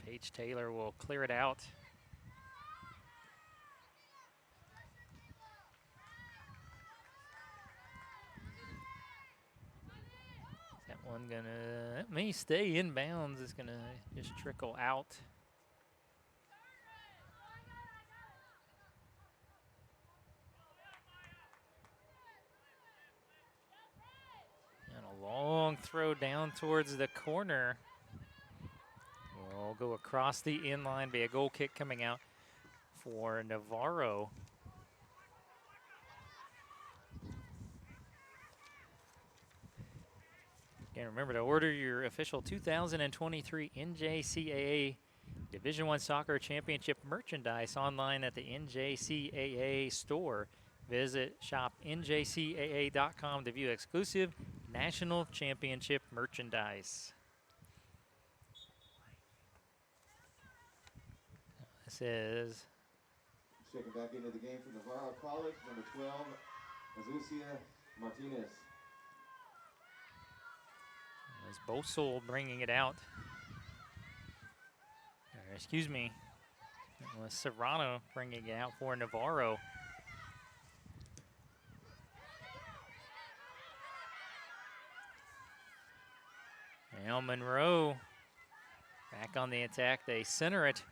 Paige Taylor will clear it out. That one that may stay in bounds. It's gonna just trickle out. And a long throw down towards the corner. Will go across the inline, be a goal kick coming out for Navarro. Again, remember to order your official 2023 NJCAA Division I Soccer Championship merchandise online at the NJCAA store. Visit shopnjcaa.com to view exclusive national championship merchandise. This is Checking back into the game for Navarro College, number 12, Azucia Martinez. As Bosel bringing it out. Or, excuse me, it was Serrano bringing it out for Navarro. Now Monroe back on the attack. They center it.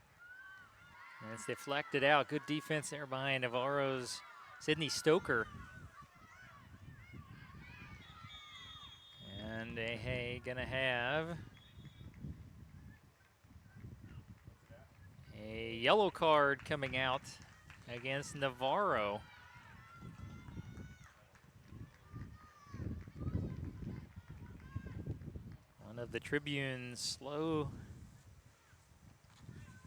And it's deflected out. Good defense there by Navarro's Sydney Stoker. And hey, gonna have a yellow card coming out against Navarro. One of the Tribunes slow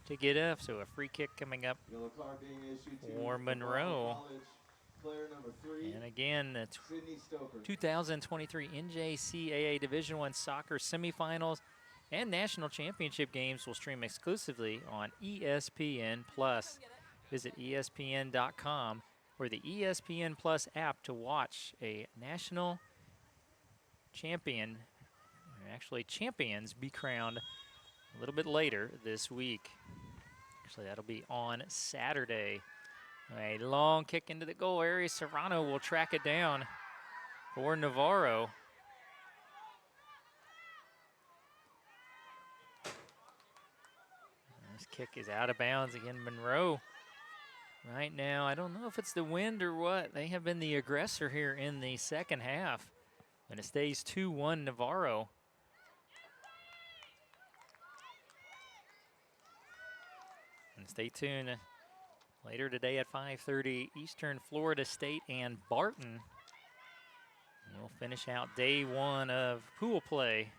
to get up, so a free kick coming up Yellow card being issued for to Monroe. College player number 3, And again, the Sydney Stoker. 2023 NJCAA Division I Soccer semifinals and national championship games will stream exclusively on ESPN+. Visit ESPN.com or the ESPN Plus app to watch a national champion, or actually champions, be crowned a little bit later this week. Actually, that'll be on Saturday. A long kick into the goal area. Serrano will track it down for Navarro. This kick is out of bounds again. Monroe right now, I don't know if it's the wind or what. They have been the aggressor here in the second half. And it stays 2-1 Navarro. And stay tuned. Later today at 5:30, Eastern Florida State and Barton. We'll finish out day 1 of pool play.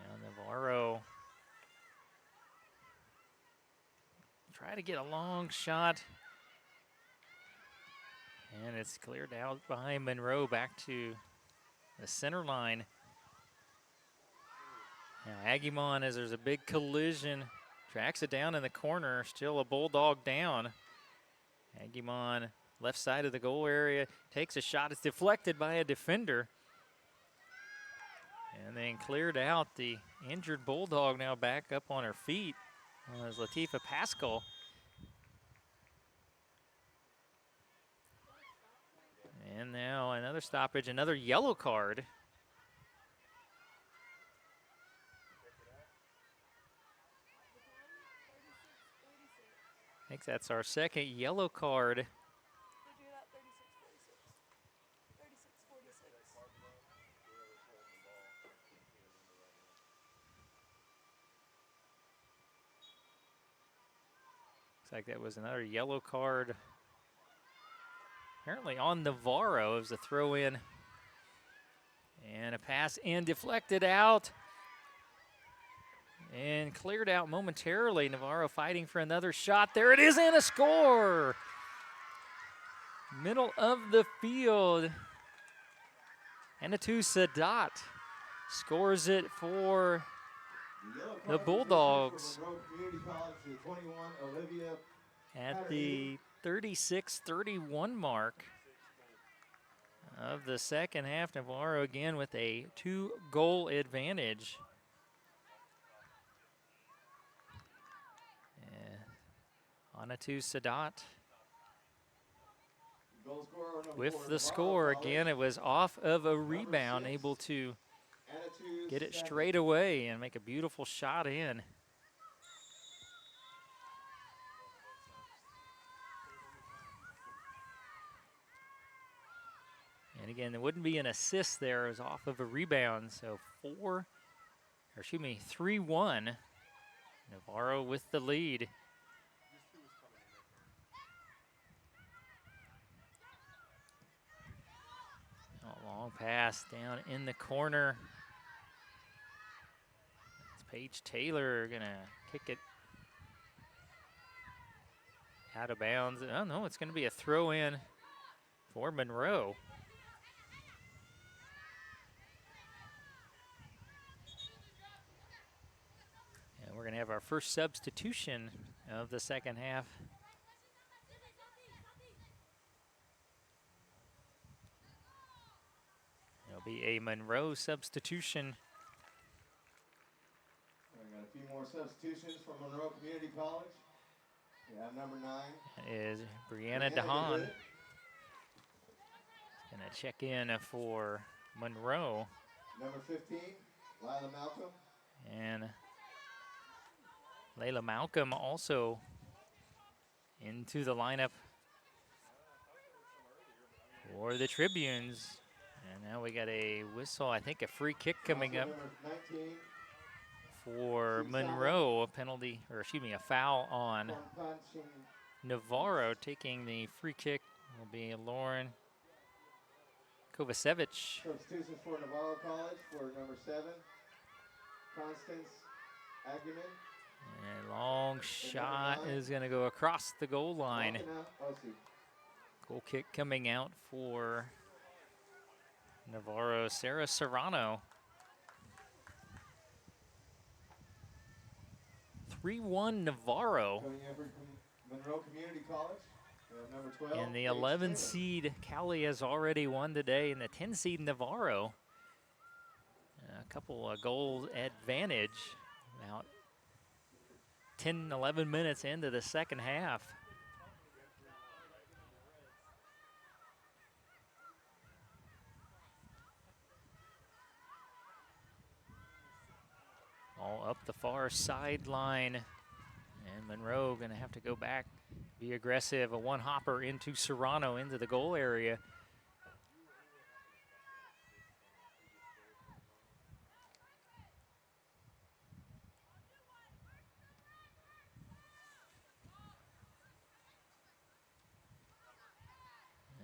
Now Navarro try to get a long shot. And it's cleared out behind Monroe back to the center line. Now Agyemang, as there's a big collision, tracks it down in the corner. Still a Bulldog down. Agyemang, left side of the goal area, takes a shot. It's deflected by a defender. And then cleared out. The injured Bulldog now back up on her feet. As Latifa Pascal. And now another stoppage, another yellow card. I think that's our second yellow card. Looks like that was another yellow card. Apparently on Navarro. It was a throw in. And a pass in, deflected out. and cleared out momentarily. Navarro fighting for another shot. There it is, and a score. Middle of the field. Anitu Sadat scores it for the Bulldogs at the 36-31 mark of the second half. Navarro again with a 2-goal advantage. Anitu Sadat with the score. Again, it was off of a rebound, able to get it straight away and make a beautiful shot in. And again, there wouldn't be an assist there. It was off of a rebound. So 3-1. Navarro with the lead. A long pass down in the corner. It's Paige Taylor gonna kick it out of bounds. Oh no, it's gonna be a throw in for Monroe. And we're gonna have our first substitution of the second half. It'll be a Monroe substitution. We got a few more substitutions from Monroe Community College. We have number 9. That is Brianna DeHaan. Gonna check in for Monroe. Number 15, Lila Malcolm. And Layla Malcolm also into the lineup for the Tribunes. And now we got a whistle, I think a free kick coming up for Monroe, a penalty, or excuse me, a foul on Navarro. Taking the free kick will be Lauren Kovacevic. Substitution for Navarro College for number 7, Constance Agyemang. And a long shot is going to go across the goal line. Goal kick coming out for Navarro, Sarah Serrano. 3-1 Navarro. Monroe Community College. Number 12. And the 11 seed Cali has already won today, and the 10 seed Navarro. A couple of goal advantage. About 10, 11 minutes into the second half. All up the far sideline. And Monroe gonna have to go back, be aggressive. A one-hopper into Serrano into the goal area.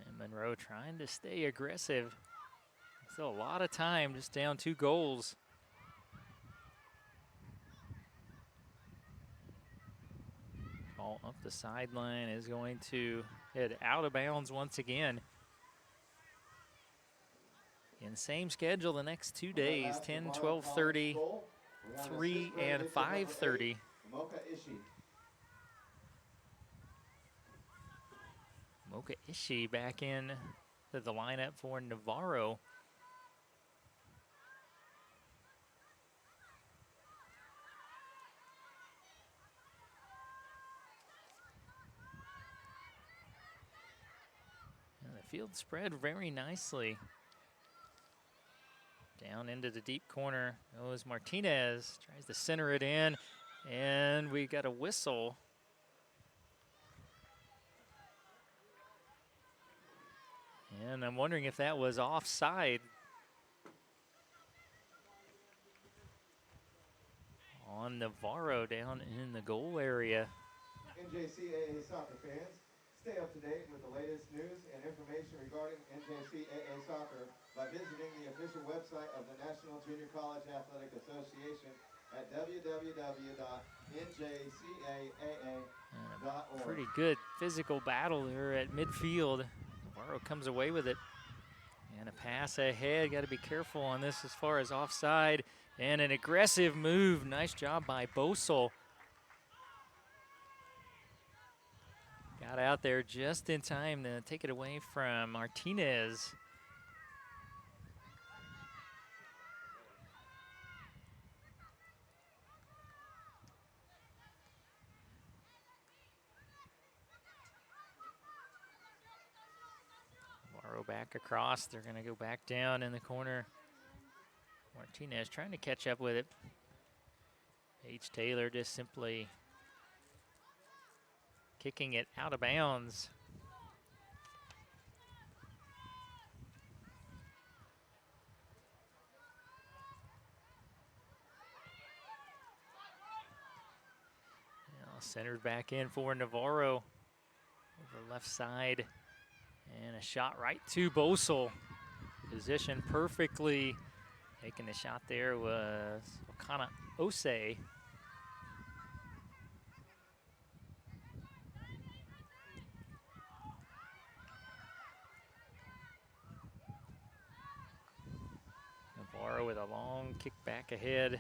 And Monroe trying to stay aggressive. Still a lot of time, just down 2 goals. Ball up the sideline is going to head out of bounds once again. In same schedule the next 2 days, 10, 12:30, 3, and 5:30. Mocha Ishii back in to the lineup for Navarro. And the field spread very nicely. Down into the deep corner goes Martinez, tries to center it in, and we got a whistle. And I'm wondering if that was offside. On Navarro down in the goal area. NJCAA soccer fans, stay up to date with the latest news and information regarding NJCAA soccer by visiting the official website of the National Junior College Athletic Association at www.njcaa.org. Pretty good physical battle there at midfield. Navarro comes away with it. And a pass ahead. Got to be careful on this as far as offside. And an aggressive move. Nice job by Bosel. Got out there just in time to take it away from Martinez. Navarro back across. They're going to go back down in the corner. Martinez trying to catch up with it. H. Taylor just simply kicking it out of bounds. Now centered back in for Navarro. Over left side. And a shot right to Bosel. Positioned perfectly. Taking the shot there was Okana Osei. Navarro with a long kick back ahead.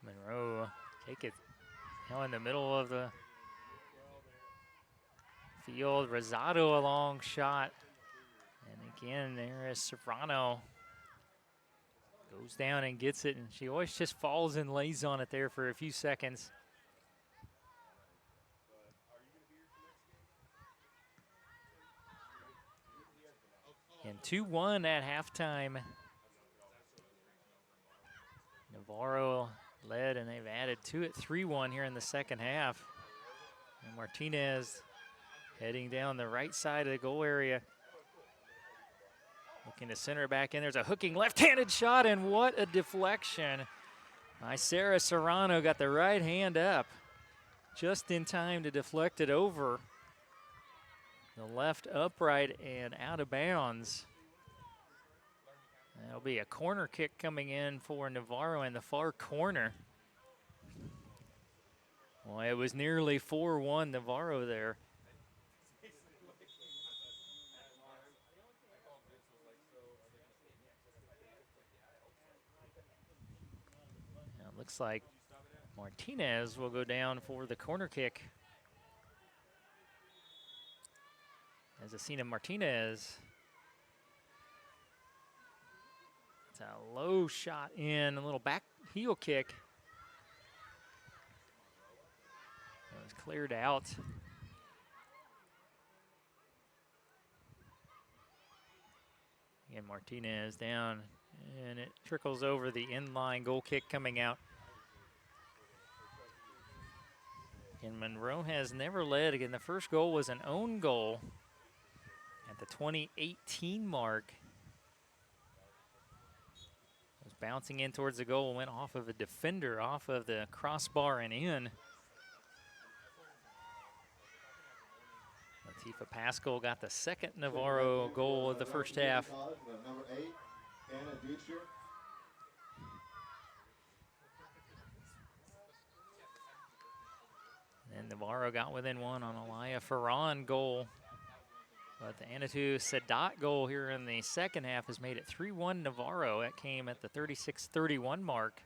Monroe take it now in the middle of the field. Rosado a long shot. And again, there is Serrano. Goes down and gets it, and she always just falls and lays on it there for a few seconds. And 2-1 at halftime. Navarro led, and they've added to it 3-1 here in the second half. And Martinez heading down the right side of the goal area. Looking to center back in. There's a hooking left-handed shot, and what a deflection. Sarah Serrano got the right hand up just in time to deflect it over the left upright and out of bounds. That'll be a corner kick coming in for Navarro in the far corner. Well, it was nearly 4-1 Navarro there. Now it looks like Martinez will go down for the corner kick. As Asina Martinez. It's a low shot in, a little back heel kick. It was cleared out. Again, Martinez down, and it trickles over the inline goal kick coming out. And Monroe has never led. Again, the first goal was an own goal at the 2018 mark. It was bouncing in towards the goal, went off of a defender, off of the crossbar and in. Latifa Pascal got the second Navarro goal of the first half. Number 8, Anna Ducher. And Navarro got within one on Alaya Ferran goal. But the Anitu Sadat goal here in the second half has made it 3-1 Navarro. That came at the 36-31 mark.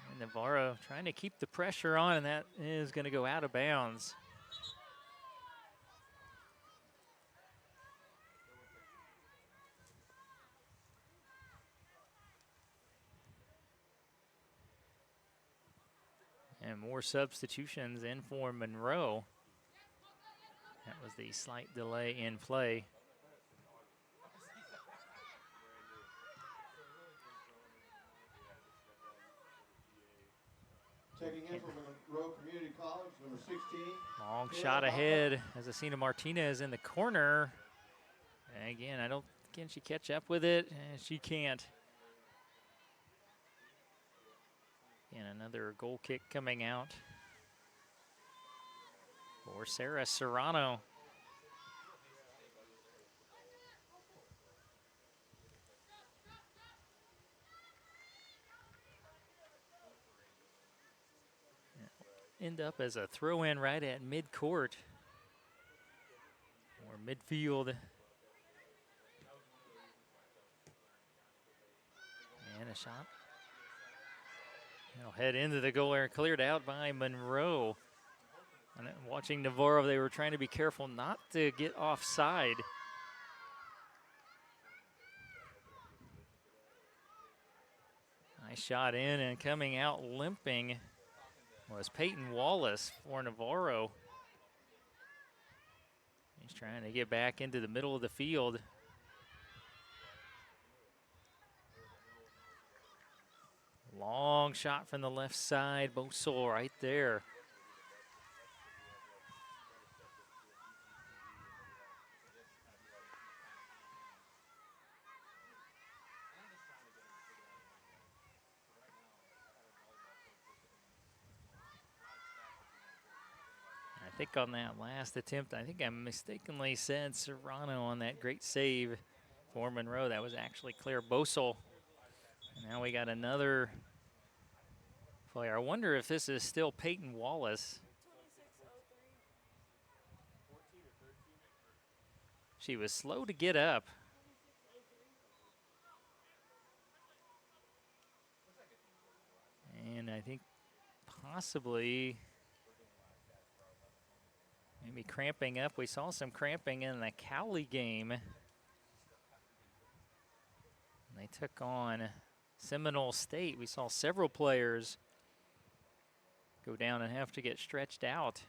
And Navarro trying to keep the pressure on, and that is going to go out of bounds. And more substitutions in for Monroe. That was the slight delay in play. Checking in from Monroe Community College, number 16. Long shot ahead as Asina Martinez in the corner. And again, can she catch up with it? She can't. And another goal kick coming out for Sarah Serrano. End up as a throw-in right at mid-court or midfield. And a shot. It'll head into the goal area, cleared out by Monroe. And watching Navarro, they were trying to be careful not to get offside. Nice shot in, and coming out limping was Peyton Wallace for Navarro. He's trying to get back into the middle of the field. Long shot from the left side, Bosol right there. I think on that last attempt, I think I mistakenly said Serrano on that great save for Monroe. That was actually Claire Bosol. And now we got another player. I wonder if this is still Peyton Wallace. She was slow to get up. And I think possibly maybe cramping up. We saw some cramping in the Cowley game. And they took on Seminole State. We saw several players go down and have to get stretched out.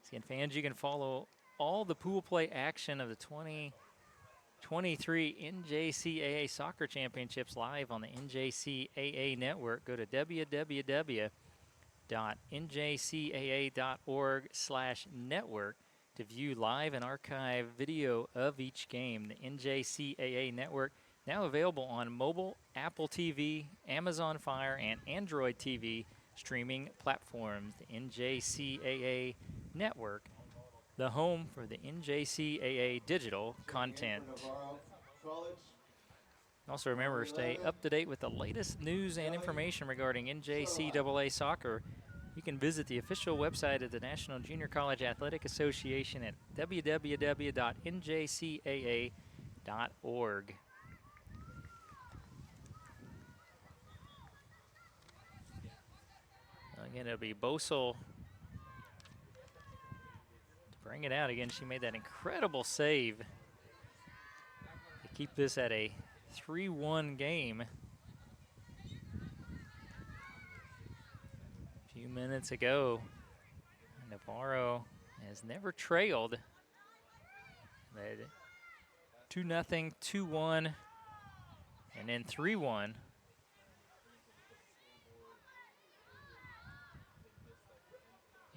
Again, fans, you can follow all the pool play action of the 2023 NJCAA Soccer Championships live on the NJCAA Network. Go to www.njcaa.org/network to view live and archive video of each game. The NJCAA Network now available on mobile, Apple TV, Amazon Fire, and Android TV streaming platforms. The NJCAA Network, the home for the NJCAA digital content. Also remember, stay up to date with the latest news and information regarding NJCAA soccer. You can visit the official website of the National Junior College Athletic Association at www.njcaa.org. Again, it'll be Bosel to bring it out again. She made that incredible save to keep this at a 3-1 game. A few minutes ago, Navarro has never trailed. Led 2-0, 2-1, and then 3-1.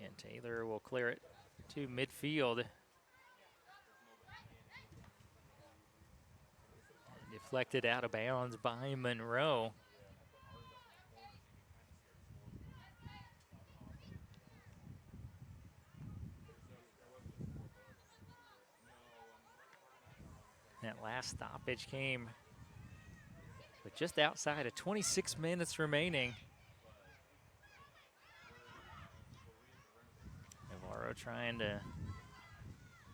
And Taylor will clear it to midfield. Deflected out of bounds by Monroe. That last stoppage came with just outside of 26 minutes remaining. Navarro trying to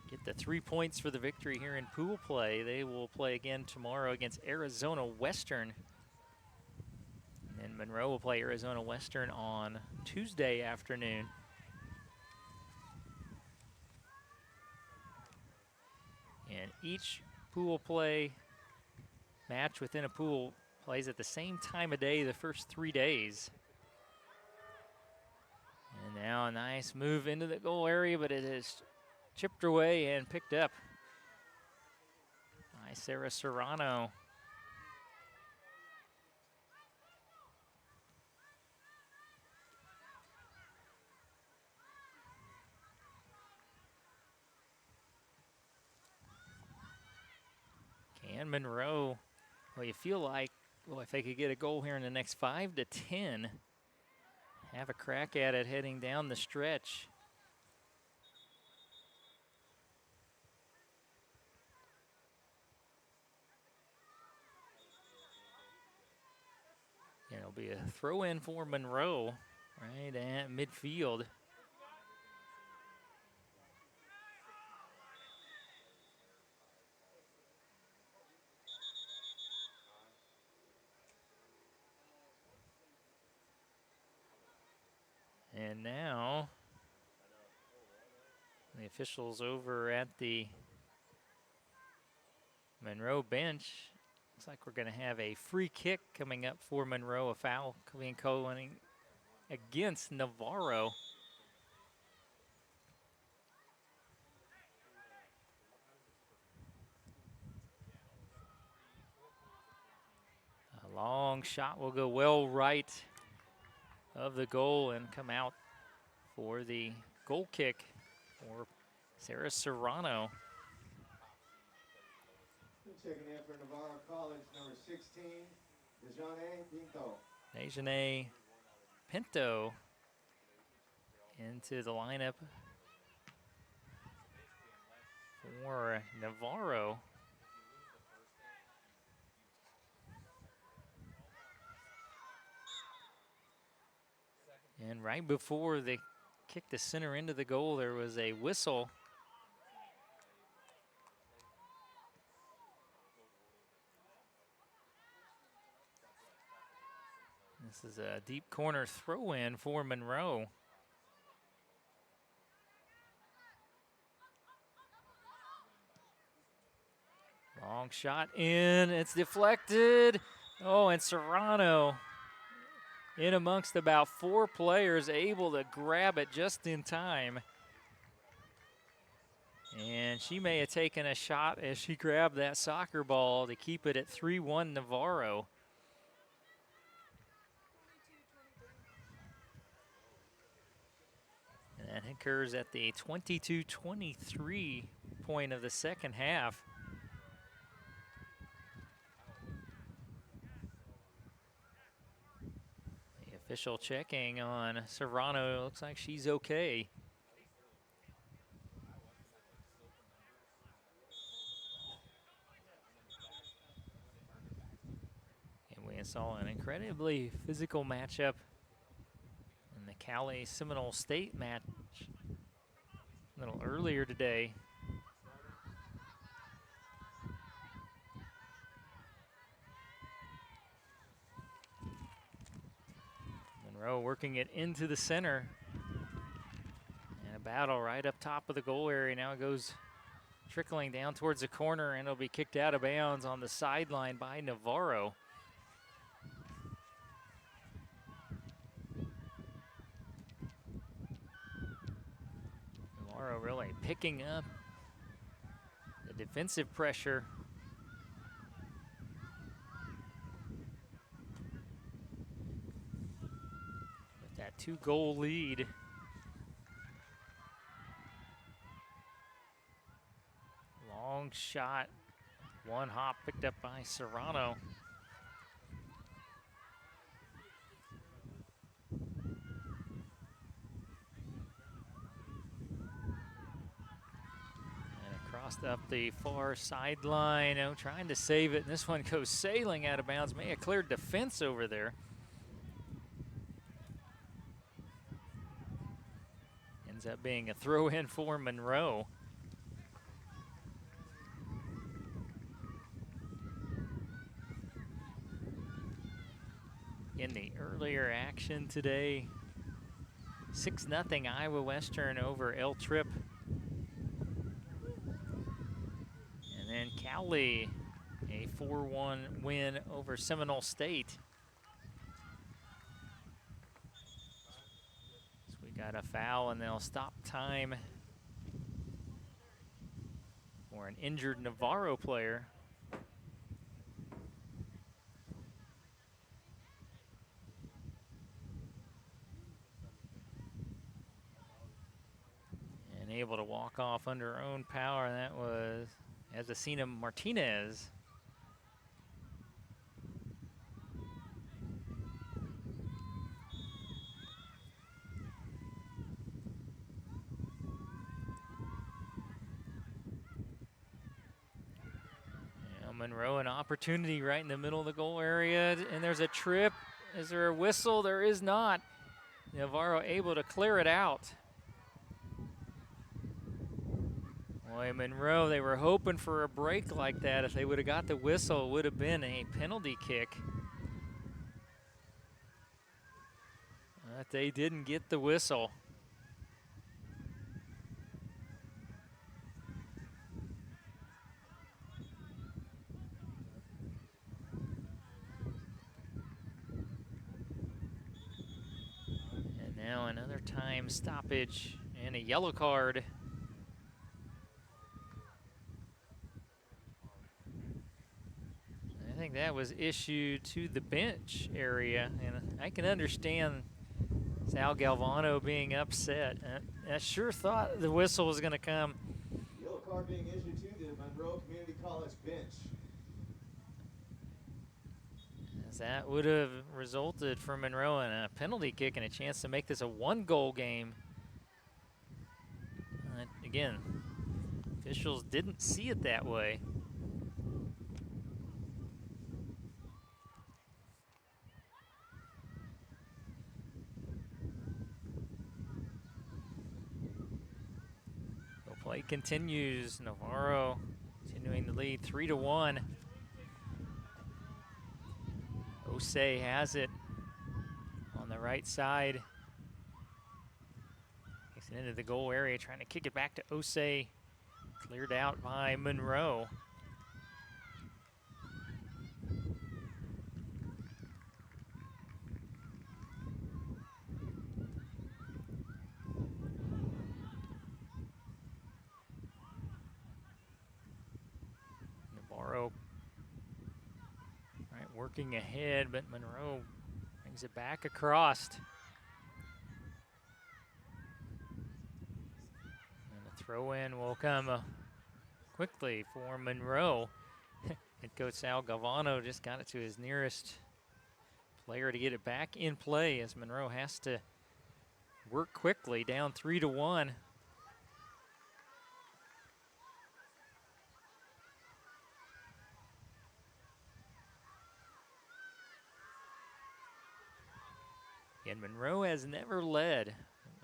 get the 3 points for the victory here in pool play. They will play again tomorrow against Arizona Western. And then Monroe will play Arizona Western on Tuesday afternoon. And each pool play match within a pool plays at the same time of day the first 3 days. And now a nice move into the goal area, but it is chipped away and picked up by Sarah Serrano. Can Monroe, well, you feel like Boy, if they could get a goal here in the next 5 to 10, have a crack at it heading down the stretch. And it'll be a throw in for Monroe right at midfield. And now the officials over at the Monroe bench. Looks like we're going to have a free kick coming up for Monroe, a foul coming against Navarro. A long shot will go well right of the goal and come out for the goal kick for Sarah Serrano. Checking in for Navarro College, number 16, Dejane Pinto. Dejane Pinto into the lineup for Navarro. And right before they kicked the center into the goal, there was a whistle. This is a deep corner throw-in for Monroe. Long shot in, it's deflected. Oh, and Serrano in amongst about 4 players, able to grab it just in time. And she may have taken a shot as she grabbed that soccer ball to keep it at 3-1 Navarro. And that occurs at the 22-23 point of the second half. The official checking on Serrano. Looks like she's okay. And we saw an incredibly physical matchup in the Cali Seminole State match a little earlier today. Monroe working it into the center. And a battle right up top of the goal area. Now it goes trickling down towards the corner, and it'll be kicked out of bounds on the sideline by Navarro. Navarro really picking up the defensive pressure. With that 2-goal lead. Long shot, one hop picked up by Serrano. And across up the far sideline, trying to save it, and this one goes sailing out of bounds. May have cleared defense over there. Ends up being a throw-in for Monroe. In the earlier action today, 6-0 Iowa Western over El Trip. And then Cowley, a 4-1 win over Seminole State. So we got a foul, and they'll stop time for an injured Navarro player. Able to walk off under her own power, and that was Azucena Martinez. Monroe an opportunity right in the middle of the goal area, and there's a trip. Is there a whistle? There is not. Navarro able to clear it out. Boy, Monroe, they were hoping for a break like that. If they would have got the whistle, it would have been a penalty kick. But they didn't get the whistle. And now another time stoppage and a yellow card. I think that was issued to the bench area, and I can understand Sal Galvano being upset. I sure thought the whistle was going to come. Yellow card being issued to the Monroe Community College bench. As that would have resulted for Monroe in a penalty kick and a chance to make this a one-goal game. Again, officials didn't see it that way. The play continues. Navarro continuing to lead 3-1. Osei has it on the right side. Gets it into the goal area, trying to kick it back to Osei. Cleared out by Monroe. Navarro working ahead, but Monroe brings it back across. And the throw-in will come quickly for Monroe. Head coach Sal Galvano just got it to his nearest player to get it back in play, as Monroe has to work quickly, down 3-1. And Monroe has never led. It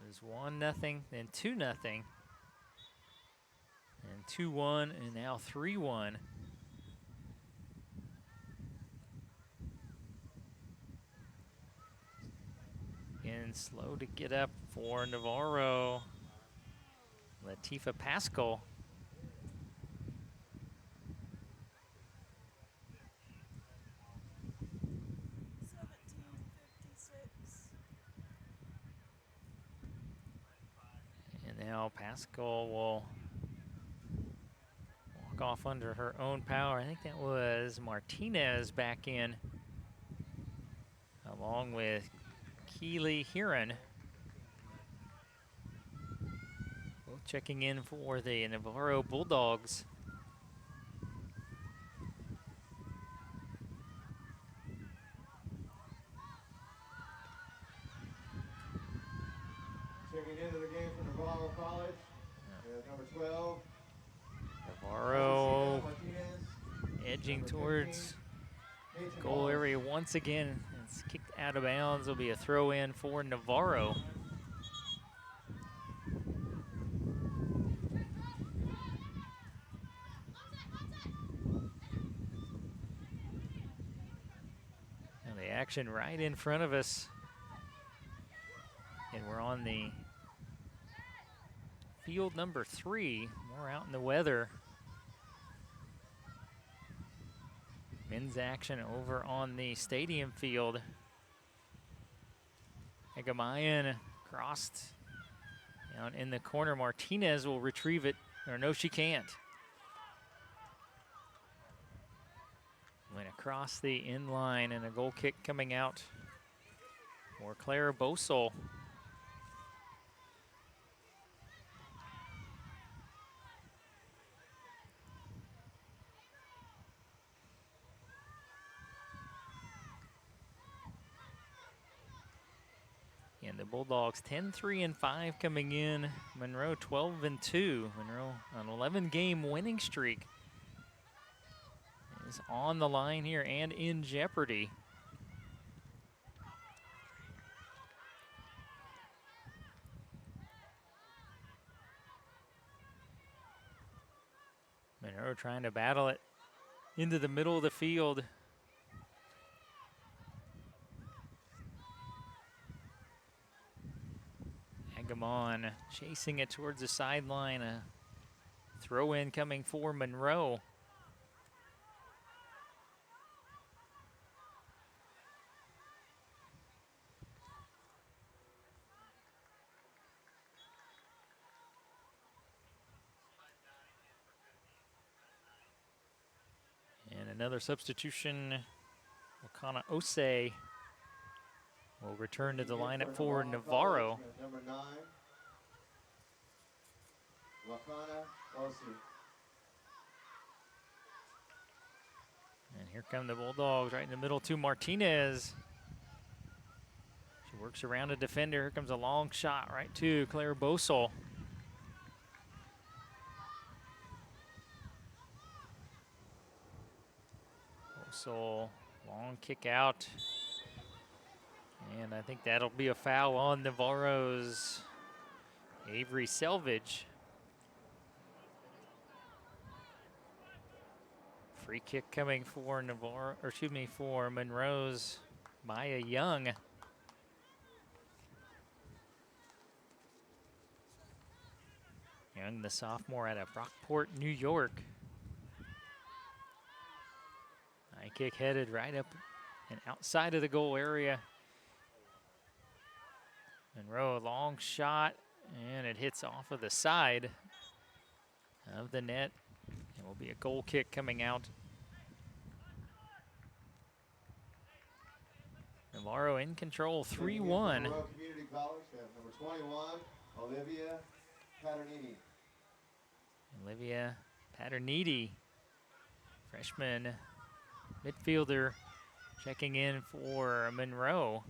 was 1-0, then 2-0, and 2-1, and now 3-1. And slow to get up for Navarro. Latifa Pascal. Now Pascal will walk off under her own power. I think that was Martinez back in, along with Keely Heron. Both checking in for the Navarro Bulldogs. Checking into the game for Navarro College, number 12. Navarro Martinez, edging towards goal area once again. It's kicked out of bounds. It'll be a throw in for Navarro. And the action right in front of us. And we're on the field number 3. We're out in the weather. Men's action over on the stadium field. Agyemang crossed down in the corner. Martinez will retrieve it, or no, she can't. Went across the in line, and a goal kick coming out for Claire Bosel. And the Bulldogs 10-3-5 coming in. Monroe 12-2. Monroe on 11-game winning streak. is on the line here and in jeopardy. Monroe trying to battle it into the middle of the field. Agyemang chasing it towards the sideline. A throw in coming for Monroe. And another substitution. Wakana Ose will return to the lineup for Navarro. Number 9, Wakana Ose. And here come the Bulldogs right in the middle to Martinez. She works around a defender. Here comes a long shot right to Claire Bosel. Bosel, long kick out. And I think that'll be a foul on Navarro's Avery Selvage. Free kick coming for Navarro, or excuse me, for Monroe's Maya Young. Young, the sophomore out of Brockport, New York. High kick headed right up and outside of the goal area. Monroe, a long shot, and it hits off of the side of the net. It will be a goal kick coming out. Navarro in control, 3-1. Monroe Community College, they have number 21, Olivia Paternini. Olivia Paterniti, freshman midfielder, checking in for Monroe.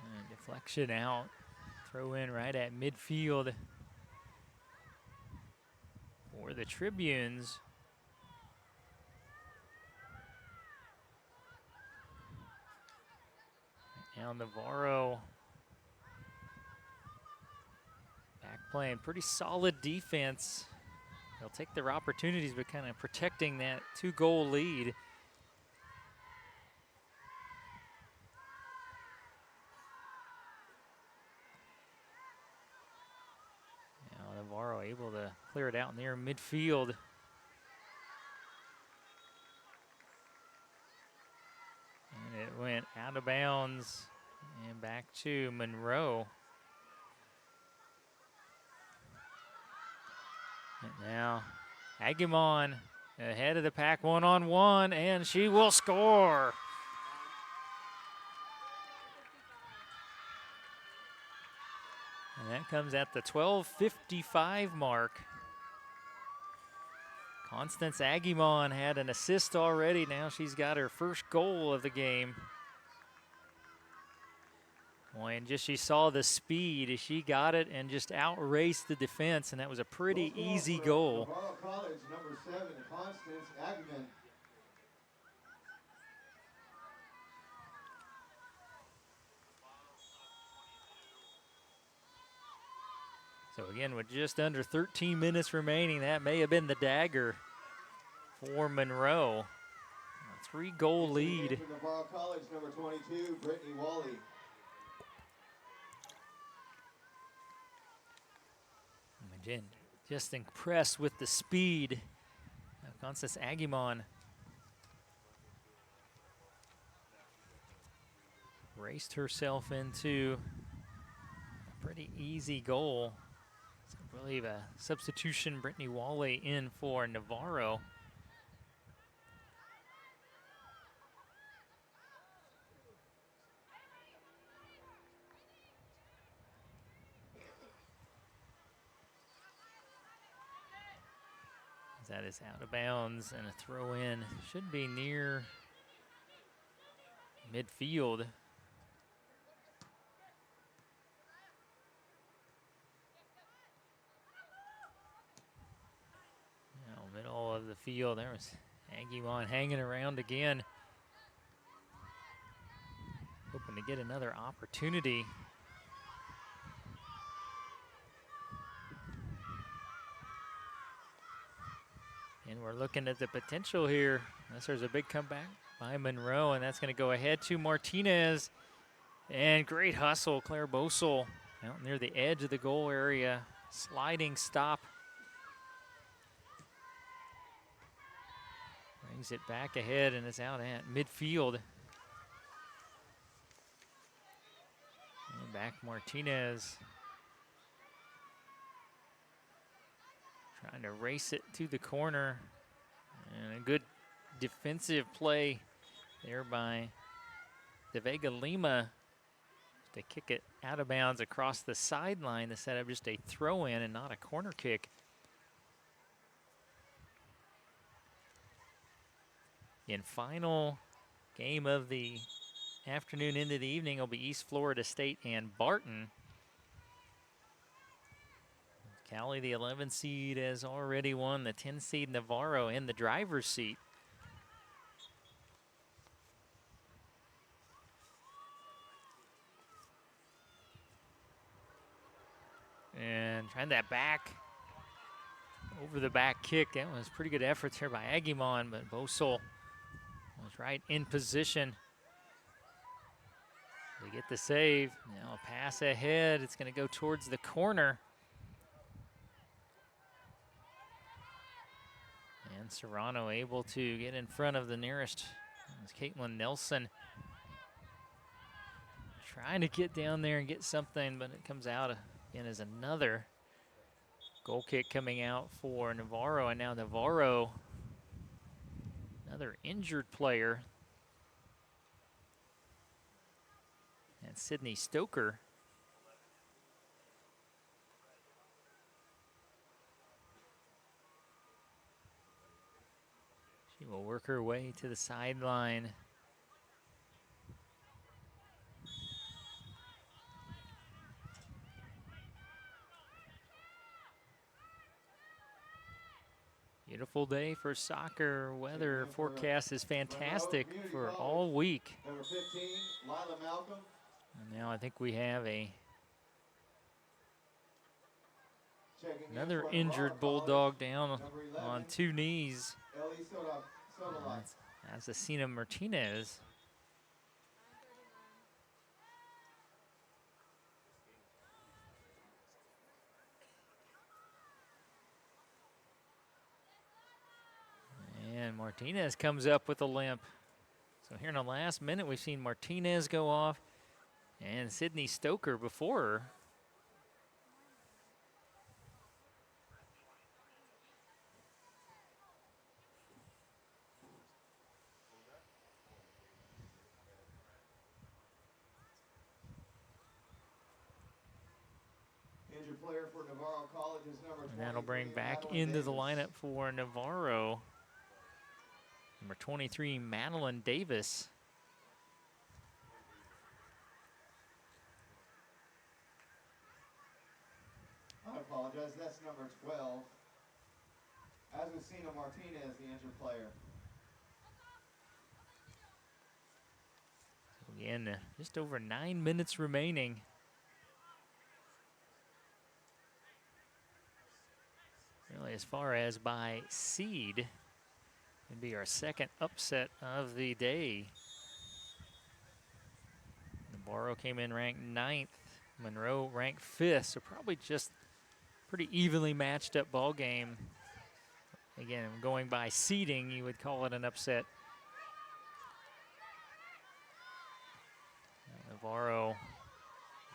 And deflection out, throw in right at midfield for the Tribunes. Now Navarro back playing pretty solid defense. They'll take their opportunities, but kind of protecting that 2-goal lead. Now Navarro able to clear it out near midfield. And it went out of bounds and back to Monroe. And now Agyemang ahead of the pack, one-on-one, and she will score. And that comes at the 12:55 mark. Constance Agyemang had an assist already. Now she's got her first goal of the game. Boy, and just she saw the speed. She got it and just outraced the defense, and that was a pretty easy goal. Navarro College, number 7, Constance Agyemang. So again, with just under 13 minutes remaining, that may have been the dagger for Monroe. A 3-goal lead. For Navarro College, number 22, Brittany Wally. Again, just impressed with the speed of Constance Agyemang. Raced herself into a pretty easy goal. So I believe a substitution, Brittany Wally in for Navarro. That is out of bounds and a throw in. Should be near midfield. Now, middle of the field, there was Agyemang hanging around again. Hoping to get another opportunity. And we're looking at the potential here. Unless there's a big comeback by Monroe, and that's going to go ahead to Martinez. And great hustle, Claire Bosel out near the edge of the goal area. Sliding stop. Brings it back ahead and it's out at midfield. And back Martinez. Trying to race it to the corner. And a good defensive play there by De Vega Lima to kick it out of bounds across the sideline to set up just a throw in and not a corner kick. In final game of the afternoon into the evening will be East Florida State and Barton. Cali, the 11 seed, has already won the 10 seed Navarro in the driver's seat. And trying that back, over the back kick. That was pretty good efforts here by Agyemang, but Bosel was right in position to get the save. Now a pass ahead. It's going to go towards the corner. And Serrano able to get in front of the nearest. It's Caitlin Nelson trying to get down there and get something, but it comes out again as another goal kick coming out for Navarro. And now Navarro, another injured player. And Sydney Stoker. She will work her way to the sideline. Beautiful day for soccer. Weather forecast is fantastic for all week. Number 15, Lila Malcolm. And now I think we have Checking in another for injured Navarro Bulldog down Number 11, on two knees. Ellie Sodalite. That's Asina Martinez. And Martinez comes up with a limp. So here in the last minute, we've seen Martinez go off and Sydney Stoker before her. Injured player for Navarro College is number 20. And that'll bring back Madeline into the Davis. lineup for Navarro. Number 23, Madeline Davis. I apologize, that's number 12. Azucena Martinez, the injured player. Again, just over 9 minutes remaining. Really, as far as by seed, it'd be our second upset of the day. Navarro came in ranked 9th, Monroe ranked 5th, so probably just pretty evenly matched up ball game. Again, going by seeding, you would call it an upset. Navarro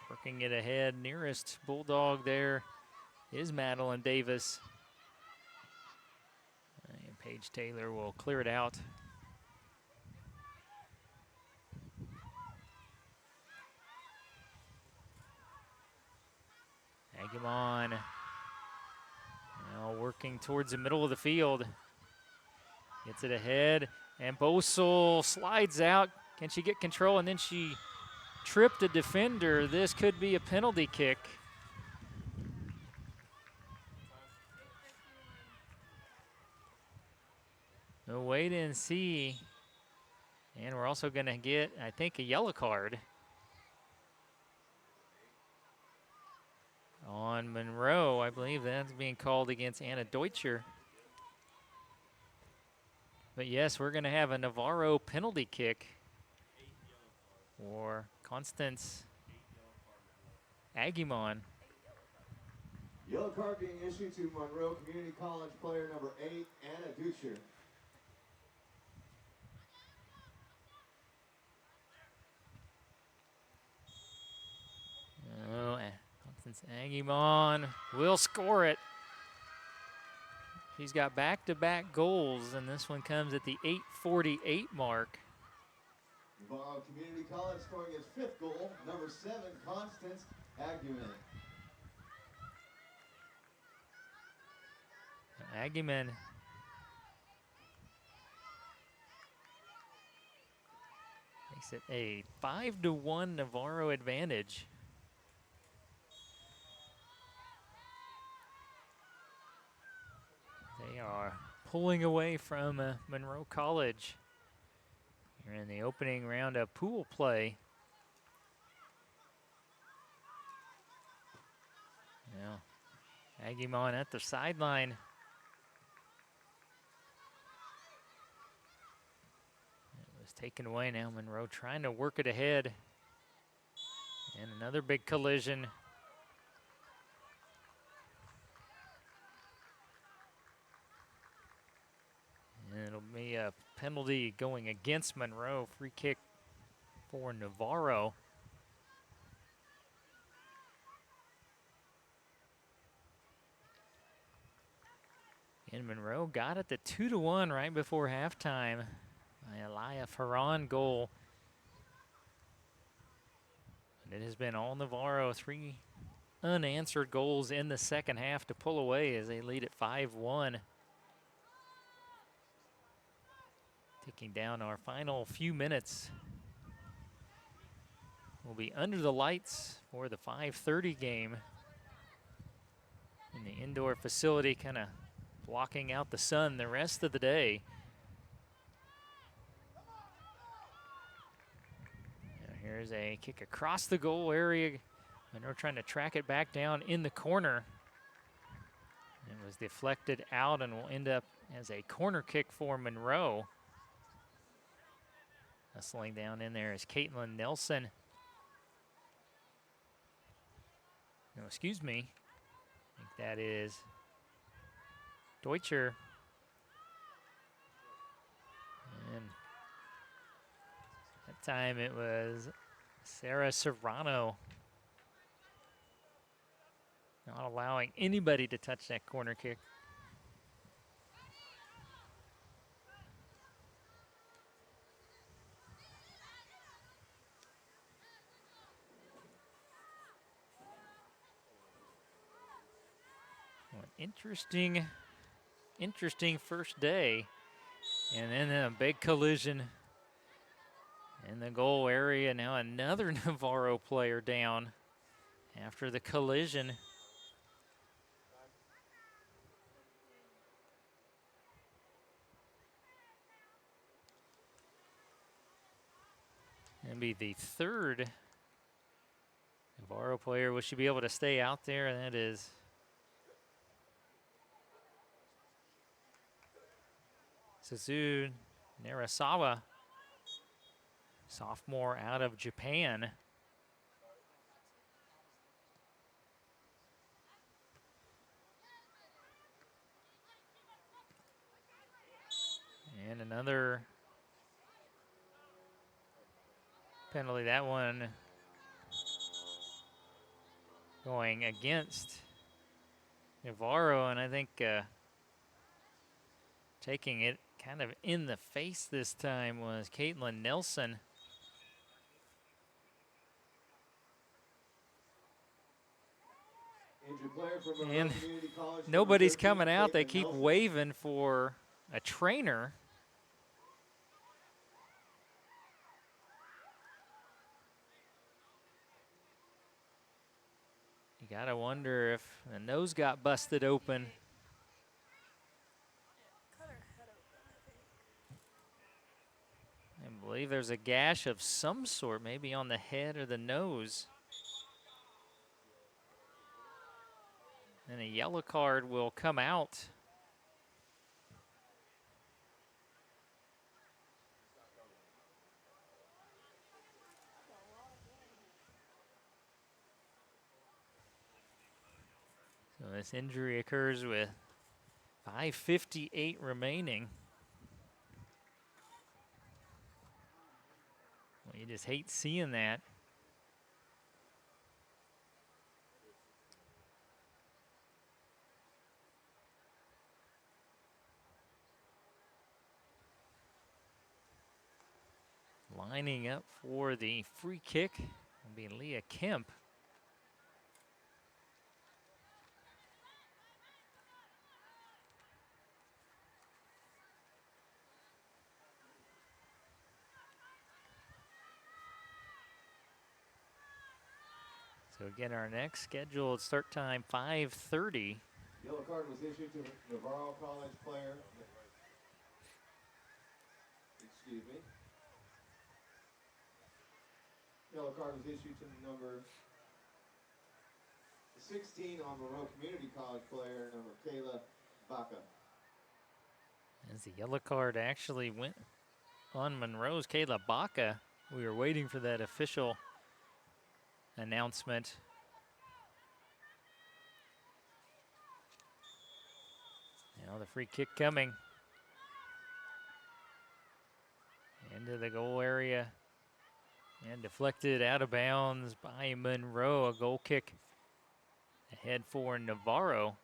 working it ahead. Nearest Bulldog there is Madeline Davis. And Paige Taylor will clear it out. Agyemang now working towards the middle of the field. Gets it ahead, and Bosel slides out, Can she get control? And then she tripped a defender. This could be a penalty kick. We'll wait and see. And we're also going to get, I think, a yellow card on Monroe. I believe that's being called against Anna Deutscher. But yes, we're going to have a Navarro penalty kick for Constance Agyemang. Yellow card being issued to Monroe Community College player number 8, Anna Deutscher. Oh, Constance Agyemang will score it. She's got back-to-back goals, and this one comes at the 8:48 mark. Navarro Community College scoring his 5th goal, number 7, Constance Agyemang. Agyemang makes it a 5-1 Navarro advantage. They are pulling away from Monroe College. You're in the opening round of pool play. Now, Agyemang at the sideline. It was taken away now. Monroe trying to work it ahead. And another big collision. And it'll be a penalty going against Monroe. Free kick for Navarro. And Monroe got it to 2-1 right before halftime. Elia Ferran goal. And it has been all Navarro. 3 unanswered goals in the second half to pull away as they lead at 5-1. Ticking down our final few minutes. We'll be under the lights for the 5:30 game in the indoor facility, kind of blocking out the sun the rest of the day. Now here's a kick across the goal area, and we're trying to track it back down in the corner. It was deflected out and will end up as a corner kick for Monroe. Hustling down in there is Caitlin Nelson. No, excuse me. I think that is Deutscher. And that time it was Sarah Serrano. Not allowing anybody to touch that corner kick. Interesting first day. And then a big collision in the goal area. Now another Navarro player down after the collision. And be the third Navarro player. Will she be able to stay out there? And that is Suzu Narasawa, sophomore out of Japan. And another penalty, that one going against Navarro, and I think taking it kind of in the face this time was Caitlin Nelson. And nobody's coming out. They keep waving for a trainer. gotta wonder if the nose got busted open. Cut her head open, I think. I believe there's a gash of some sort, maybe on the head or the nose. And a yellow card will come out. So this injury occurs with 5:58 remaining. Well, you just hate seeing that. Lining up for the free kick will be Leah Kemp. So again, our next scheduled start time, 5:30. Yellow card was issued to Navarro College player. Excuse me. Yellow card was issued to number 16 on Monroe Community College player, number Kayla Baca. As the yellow card actually went on Monroe's Kayla Baca. We were waiting for that official announcement. Now the free kick coming. Into the goal area. And deflected out of bounds by Monroe. A goal kick ahead for Navarro.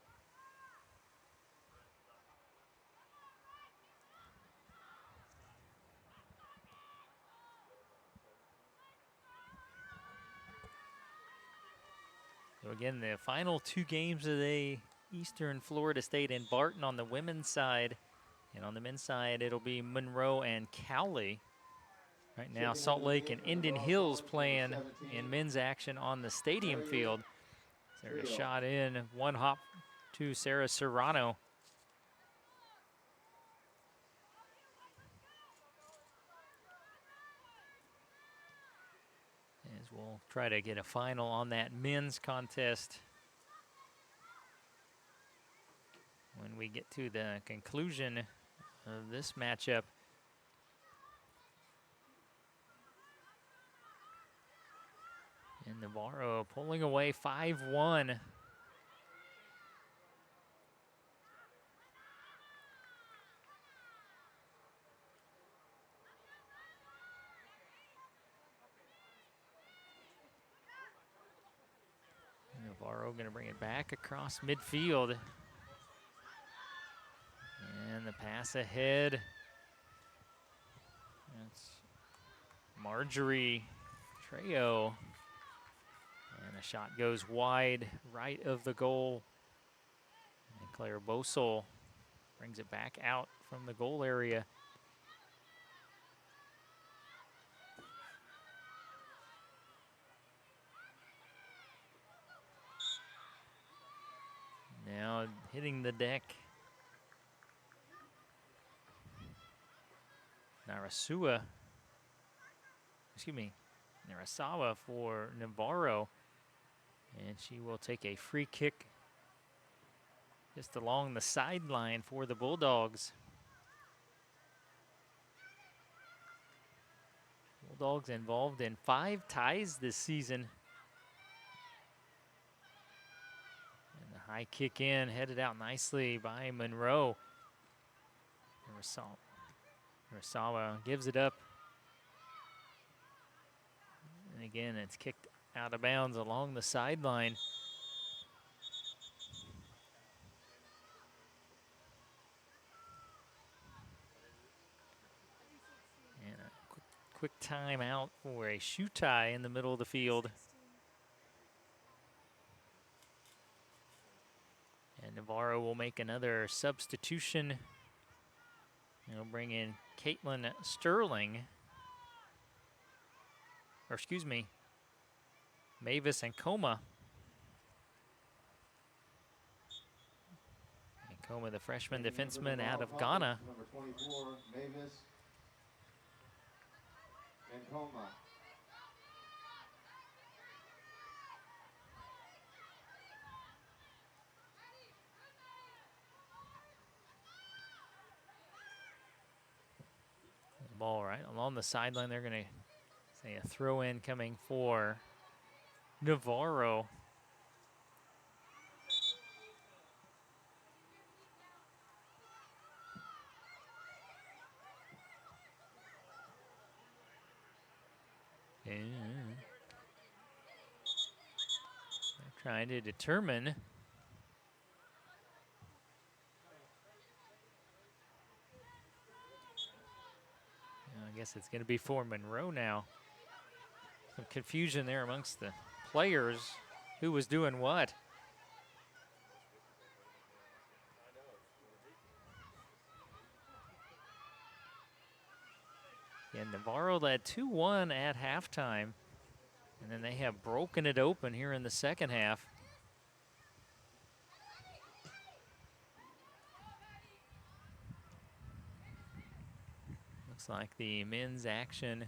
So again, the final two games of the Eastern Florida State and Barton on the women's side. And on the men's side, it'll be Monroe and Cowley. Right now, Salt Lake and Indian Hills playing in men's action on the stadium field. There's a shot in, one hop to Sarah Serrano. As we'll try to get a final on that men's contest when we get to the conclusion of this matchup. And Navarro pulling away 5-1. Navarro going to bring it back across midfield. And the pass ahead. That's Marjorie Trejo. And a shot goes wide, right of the goal. And Claire Bosel brings it back out from the goal area. Now hitting the deck. Narasawa for Navarro. And she will take a free kick just along the sideline for the Bulldogs. Bulldogs involved in 5 ties this season. And the high kick in, headed out nicely by Monroe. Narasawa gives it up. And again, it's kicked out of bounds along the sideline. And a quick time out for a shoe tie in the middle of the field. And Navarro will make another substitution. He'll bring in Caitlin Sterling. Or excuse me, Mavis and Coma. Coma, the freshman Taking into the defenseman out of Navarro Ghana. Number 24, Mavis and Coma. Ball right along the sideline. They're going to say a throw in coming for Navarro. And they're trying to determine I guess it's going to be for Monroe now. Some confusion there amongst the players. Who was doing what? And Navarro led 2-1 at halftime. And then they have broken it open here in the second half. Looks like the men's action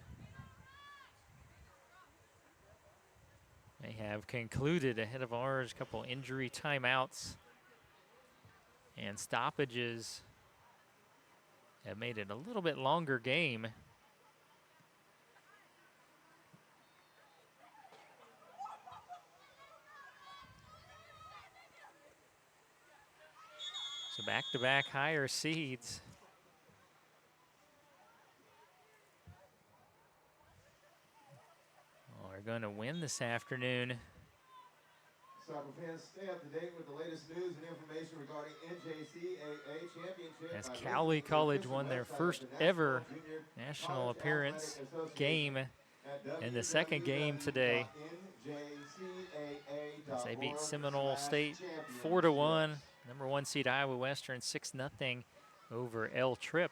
may have concluded ahead of ours. A couple injury timeouts and stoppages have made it a little bit longer game. So back-to-back higher seeds. Are going to win this afternoon. Soccer fans, stay up to date with the latest news and information regarding NJCAA Championship. As Cowley College won their first ever national appearance game in the second game today. As they beat Seminole State 4-1. Number 1 seed Iowa Western 6-0 over L Trip.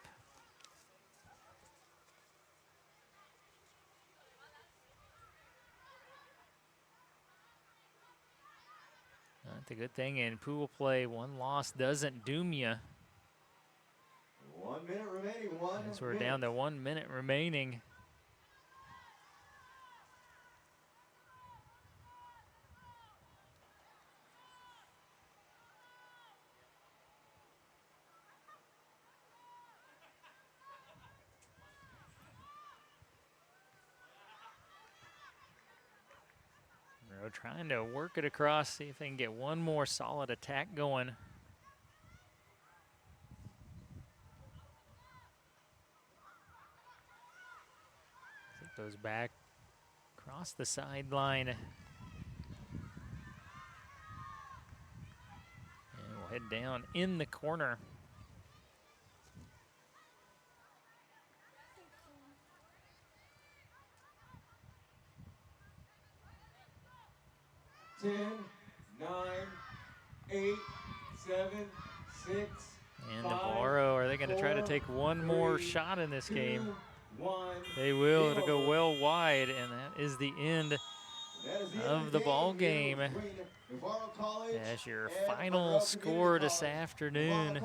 That's a good thing in pool play. One loss doesn't doom you. 1 minute remaining. As we're down to 1 minute remaining. Monroe trying to work it across, see if they can get one more solid attack going. It goes back across the sideline. And we'll head down in the corner. Ten, 9, 8, 7, 6. And 5, Navarro, are they going to try to 4, take one more 3, shot in this 2, game? 1. They will. It'll go well wide, and that is the end of the ball game. As your final score this afternoon,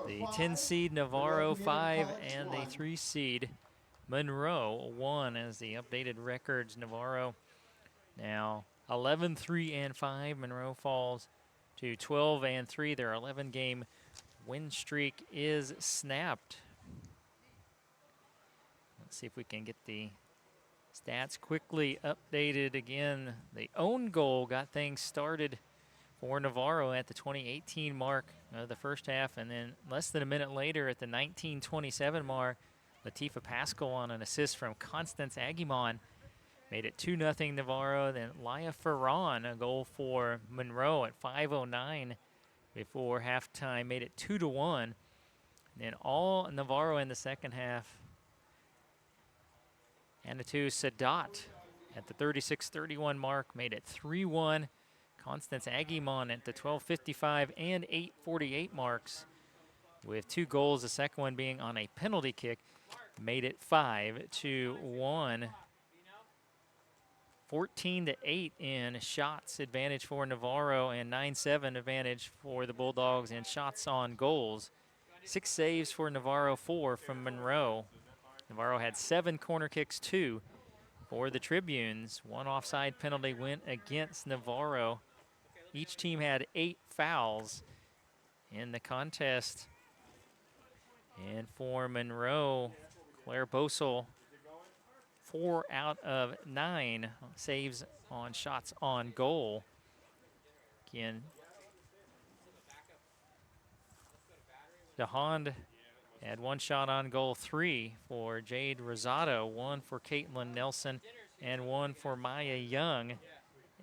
the 10 seed Navarro 5 and the 3 seed Monroe 1 as the updated records. Navarro now 11-3-5. Monroe falls to 12-3. Their 11-game win streak is snapped. Let's see if we can get the stats quickly updated again. The own goal got things started for Navarro at the 2018 mark of the first half, and then less than a minute later at the 19:27 mark, Latifa Pascal on an assist from Constance Agyemang made it 2-0 Navarro. Then Laya Ferran, a goal for Monroe at 5:09 before halftime, made it 2-1. Then all Navarro in the second half. Anitu Sadat at the 36:31 mark made it 3-1. Constance Agyemang at the 12:55 and 8:48 marks with 2 goals, the second one being on a penalty kick, made it 5-1. 14-8 in shots advantage for Navarro and 9-7 advantage for the Bulldogs in shots on goals. 6 saves for Navarro, 4 from Monroe. Navarro had 7 corner kicks, 2 for the Tribunes. 1 offside penalty went against Navarro. Each team had 8 fouls in the contest. And for Monroe, Claire Bosel, 4 out of 9 saves on shots on goal. Again, DeHond had 1 shot on goal, 3 for Jade Rosado, 1 for Caitlin Nelson, and 1 for Maya Young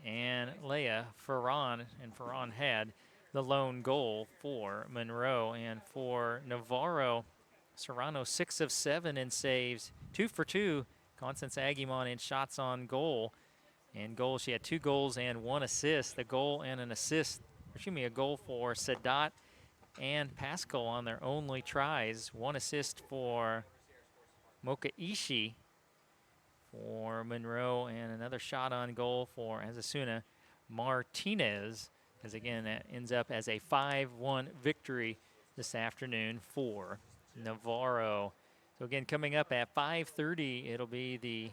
and Leah Ferran. And Ferran had the lone goal for Monroe. And for Navarro, Serrano 6 of 7 in saves, 2 for 2. Constance Agyemang in shots on goal. And goals, she had 2 goals and 1 assist. A goal and an assist, a goal for Sadat and Pascal on their only tries. 1 assist for Mocha Ishii for Monroe, and another shot on goal for Azasuna Martinez. As again, that ends up as a 5-1 victory this afternoon for Navarro. So again, coming up at 5:30, it'll be the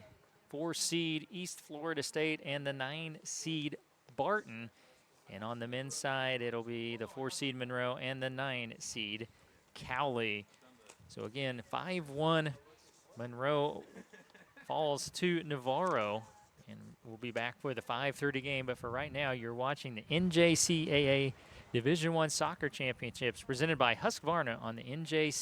4 seed East Florida State and the 9 seed Barton. And on the men's side, it'll be the 4 seed Monroe and the 9 seed Cowley. So again, 5-1 Monroe falls to Navarro. And we'll be back for the 5:30 game. But for right now, you're watching the NJCAA Division I Soccer Championships presented by Husqvarna on the NJC.